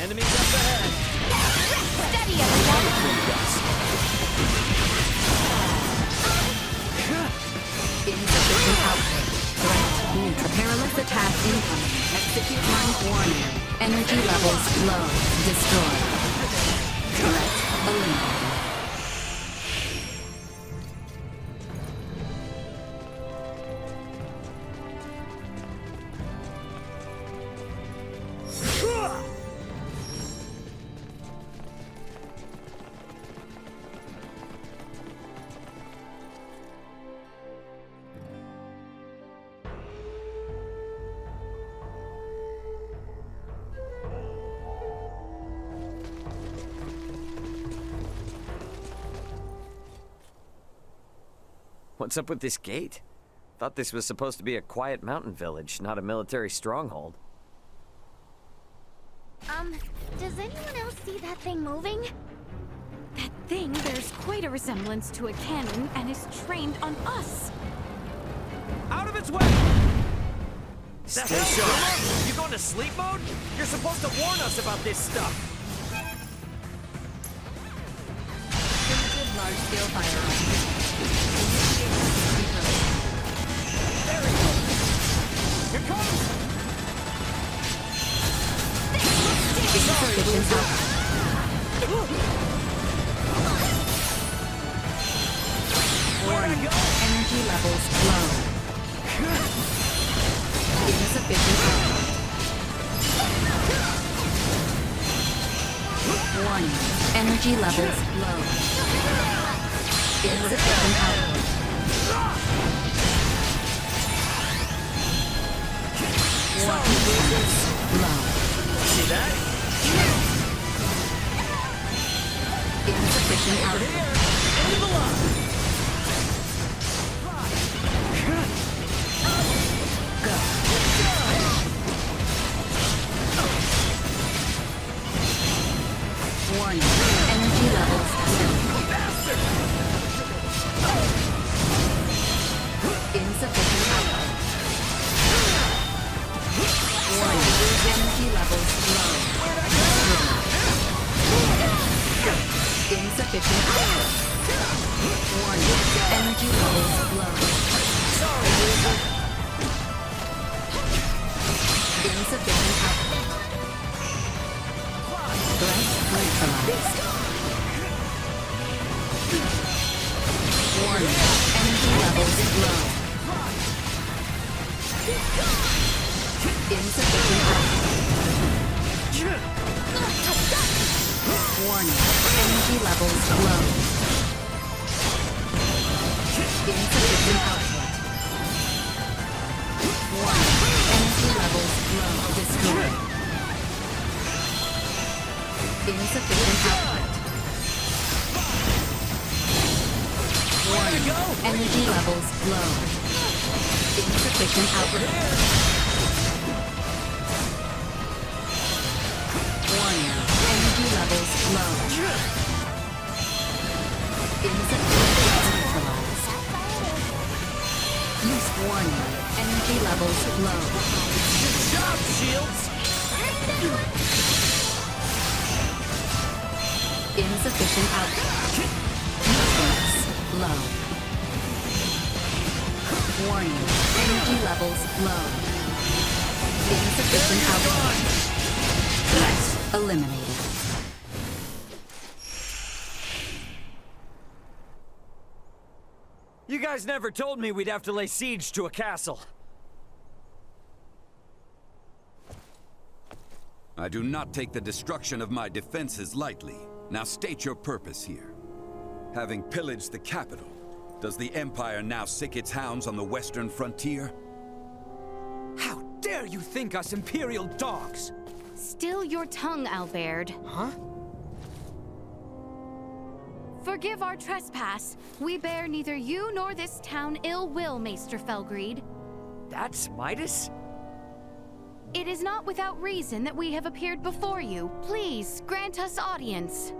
Enemies up ahead! Steady, everyone! Insufficient output. Threat neutral. Perilous attack incoming. Execute monk warning. Energy levels low. Destroy. Threat eliminated. What's up with this gate? Thought this was supposed to be a quiet mountain village, not a military stronghold. Does anyone else see that thing moving? That thing bears quite a resemblance to a cannon and is trained on us. Out of its way! Stay sharp. You going to sleep mode? You're supposed to warn us about this stuff. Primitive large-scale firearms. There he goes. Here comes. Insufficient power. Warning. Energy levels low. Insufficient power. Warning. Energy levels low. Insufficient power. Warning. Low. See that? Insufficient power. Go. Warning. Energy levels low. Insufficient power. Warning. Energy levels low. Insufficient power. Warning. Energy levels low. Insufficient power. Threat neutralized. Warning. Energy levels low. Insufficient power. Warning. Energy levels low. Insufficient output. Warning. Energy levels low. Destroyed. Insufficient output. Warning. Energy levels low. Insufficient output. Warning. Energy levels low. Insufficient neutralized. Use warning. Energy levels low. Good job, Shields! Insufficient output. Nutrients low. Warning. Energy levels low. Insufficient output. Threat eliminated. You guys never told me we'd have to lay siege to a castle. I do not take the destruction of my defenses lightly. Now state your purpose here. Having pillaged the capital, does the Empire now sick its hounds on the western frontier? How dare you think us Imperial dogs? Still your tongue, Albert. Huh? Forgive our trespass. We bear neither you nor this town ill will, Maester Felgreed. That's Midas? It is not without reason that we have appeared before you. Please, grant us audience.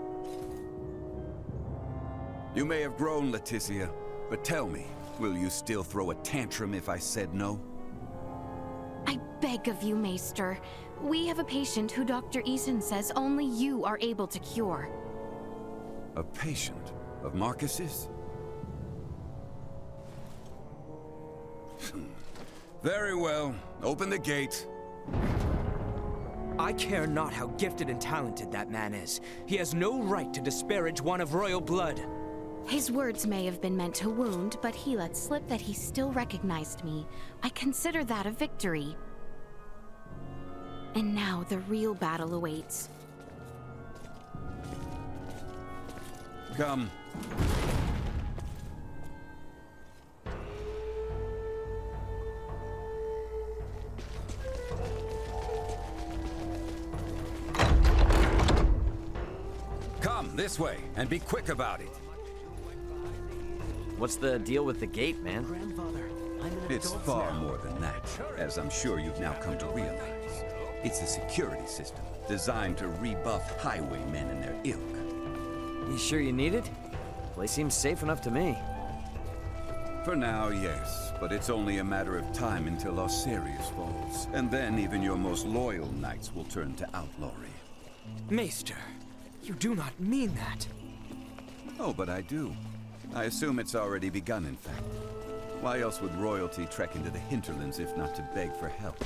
You may have grown, Leticia, but tell me, will you still throw a tantrum if I said no? I beg of you, Maester. We have a patient who Dr. Eason says only you are able to cure. A patient of Marcus's? Very well. Open the gate. I care not how gifted and talented that man is. He has no right to disparage one of royal blood. His words may have been meant to wound, but he let slip that he still recognized me. I consider that a victory. And now the real battle awaits. Come. Come, this way, and be quick about it. What's the deal with the gate, man? It's far more than that, as I'm sure you've now come to realize. It's a security system designed to rebuff highwaymen and their ilk. You sure you need it? Place seems safe enough to me. For now, yes, but it's only a matter of time until Osiris falls. And then even your most loyal knights will turn to outlawry. Maester, you do not mean that. Oh, but I do. I assume it's already begun, in fact. Why else would royalty trek into the hinterlands if not to beg for help?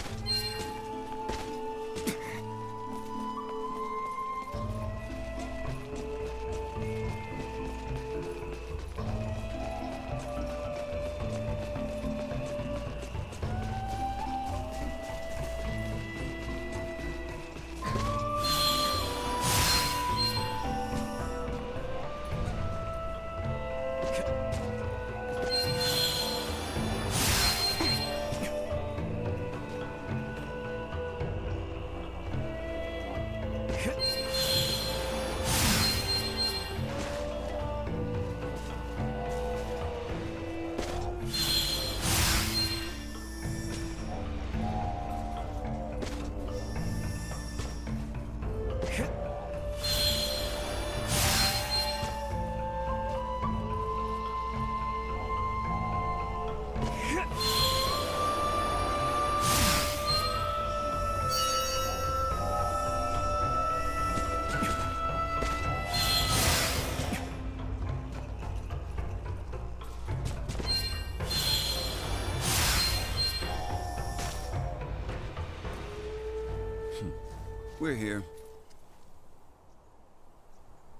We're here.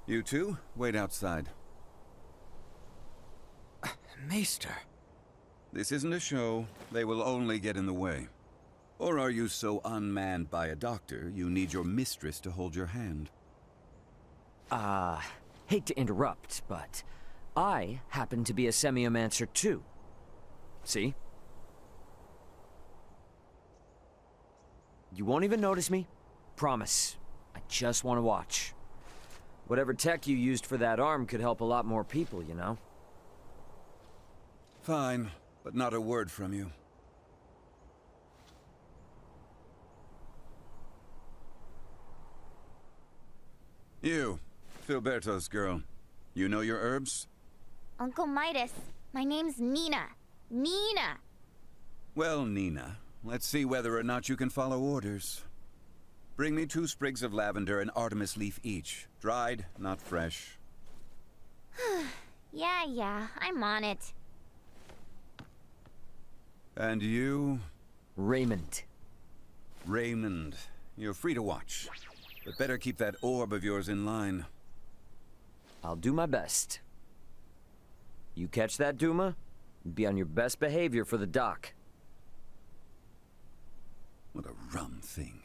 You two, wait outside. Maester. This isn't a show. They will only get in the way. Or are you so unmanned by a doctor, you need your mistress to hold your hand? Hate to interrupt, but I happen to be a semiomancer too. See? You won't even notice me. Promise. I just want to watch. Whatever tech you used for that arm could help a lot more people, you know? Fine, but not a word from you. You, Filberto's girl. You know your herbs? Uncle Midas, my name's Nina. Nina! Well, Nina, let's see whether or not you can follow orders. Bring me 2 sprigs of lavender and Artemis leaf each. Dried, not fresh. Yeah, I'm on it. And you? Raymond. Raymond. You're free to watch. But better keep that orb of yours in line. I'll do my best. You catch that, Duma? Be on your best behavior for the dock. What a rum thing.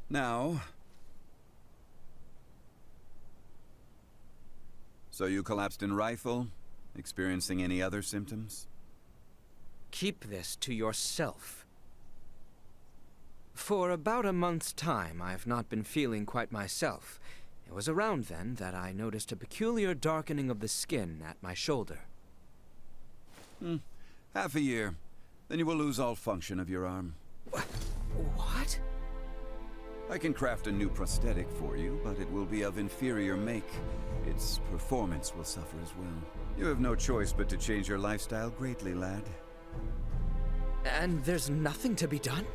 Now... So you collapsed in Rythal? Experiencing any other symptoms? Keep this to yourself. For about a month's time, I've not been feeling quite myself. It was around then that I noticed a peculiar darkening of the skin at my shoulder. Half a year. Then you will lose all function of your arm. What? I can craft a new prosthetic for you, but it will be of inferior make. Its performance will suffer as well. You have no choice but to change your lifestyle greatly, lad. And there's nothing to be done?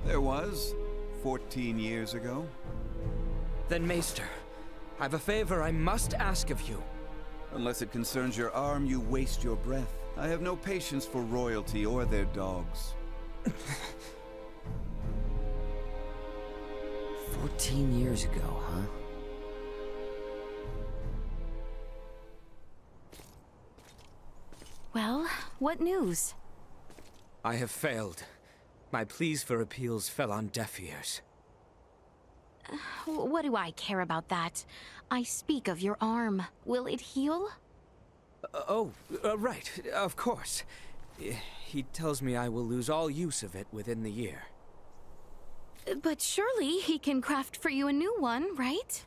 There was, 14 years ago. Then, Maester, I've a favor I must ask of you. Unless it concerns your arm, you waste your breath. I have no patience for royalty or their dogs. 14 years ago, huh? Well, what news? I have failed. My pleas for appeals fell on deaf ears. What do I care about that? I speak of your arm. Will it heal? Right, of course. He tells me I will lose all use of it within the year. But surely he can craft for you a new one, right?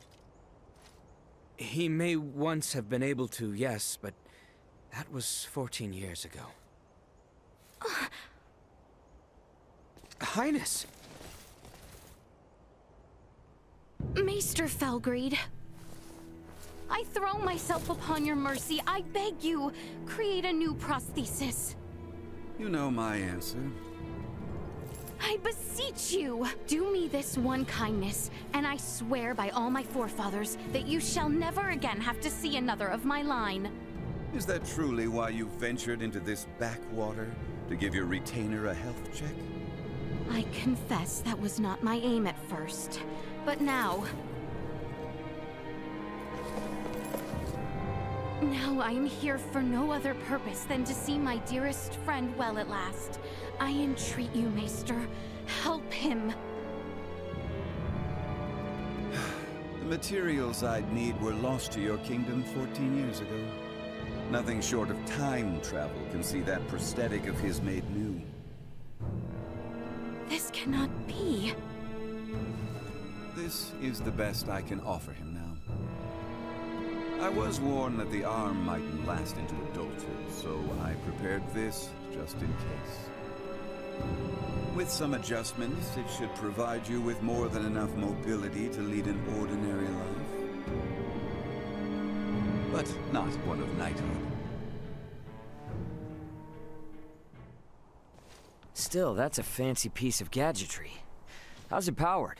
He may once have been able to, yes, but that was 14 years ago. Highness! Maester Felgreed. I throw myself upon your mercy. I beg you, create a new prosthesis. You know my answer. I beseech you, do me this one kindness, and I swear by all my forefathers that you shall never again have to see another of my line. Is that truly why you ventured into this backwater? To give your retainer a health check? I confess that was not my aim at first, but now I am here for no other purpose than to see my dearest friend well at last. I entreat you, Maester, help him. The materials I'd need were lost to your kingdom 14 years ago. Nothing short of time travel can see that prosthetic of his made new. This cannot be. This is the best I can offer him now. I was warned that the arm mightn't last into adulthood, so I prepared this just in case. With some adjustments, it should provide you with more than enough mobility to lead an ordinary life. But not one of knighthood. Still, that's a fancy piece of gadgetry. How's it powered?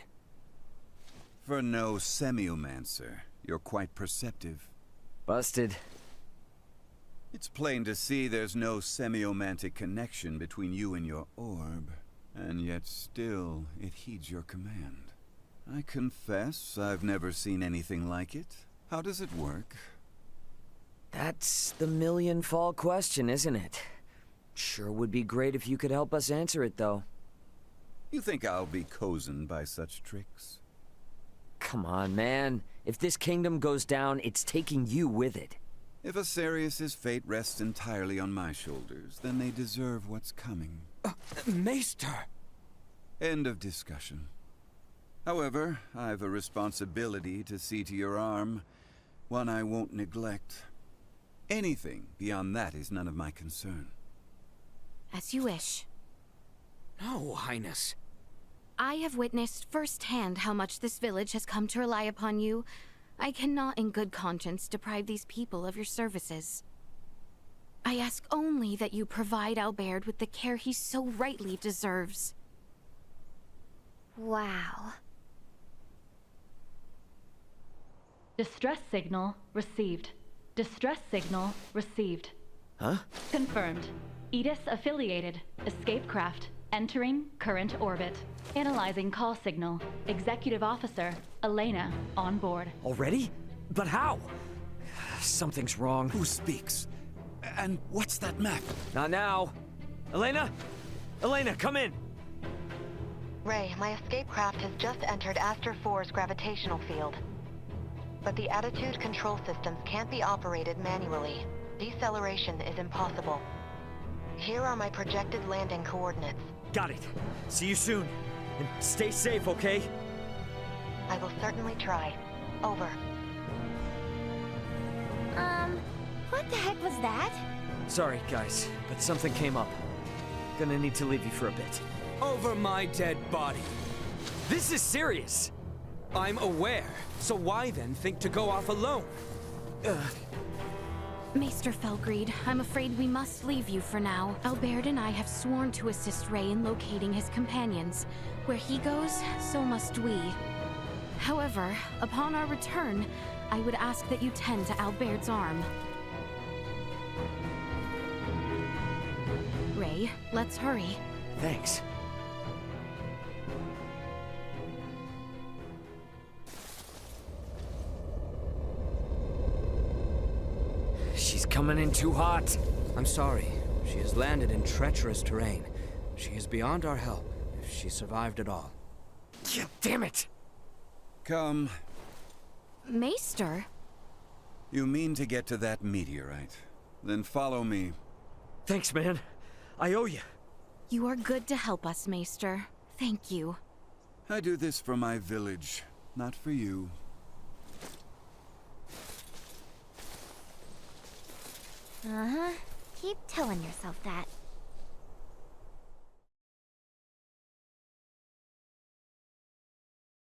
For no semiomancer, you're quite perceptive. Busted. It's plain to see there's no semiomantic connection between you and your orb, and yet still it heeds your command. I confess I've never seen anything like it. How does it work? That's the million-fall question, isn't it? Sure would be great if you could help us answer it, though. You think I'll be cozened by such tricks? Come on, man. If this kingdom goes down, it's taking you with it. If Asarius' fate rests entirely on my shoulders, then they deserve what's coming. Maester! End of discussion. However, I've a responsibility to see to your arm, one I won't neglect. Anything beyond that is none of my concern. As you wish. No, Highness. I have witnessed firsthand how much this village has come to rely upon you. I cannot in good conscience deprive these people of your services. I ask only that you provide Albert with the care he so rightly deserves. Wow. Distress signal received. Distress signal received. Huh? Confirmed. Edis affiliated. Escape craft. Entering current orbit. Analyzing call signal. Executive Officer, Elena, on board. Already? But how? Something's wrong. Who speaks? And what's that map? Not now. Elena? Elena, come in! Ray, my escape craft has just entered Aster 4's gravitational field. But the attitude control systems can't be operated manually. Deceleration is impossible. Here are my projected landing coordinates. Got it. See you soon. And stay safe, okay? I will certainly try. Over. What the heck was that? Sorry, guys, but something came up. Gonna need to leave you for a bit. Over my dead body. This is serious! I'm aware, so why then think to go off alone? Maester Felgreed, I'm afraid we must leave you for now. Albert and I have sworn to assist Ray in locating his companions. Where he goes, so must we. However, upon our return, I would ask that you tend to Albert's arm. Ray, let's hurry. Thanks. She's coming in too hot. I'm sorry. She has landed in treacherous terrain. She is beyond our help, if she survived at all. Yeah, damn it! Come. Maester? You mean to get to that meteorite? Then follow me. Thanks, man. I owe you. You are good to help us, Maester. Thank you. I do this for my village, not for you. Uh-huh. Keep telling yourself that.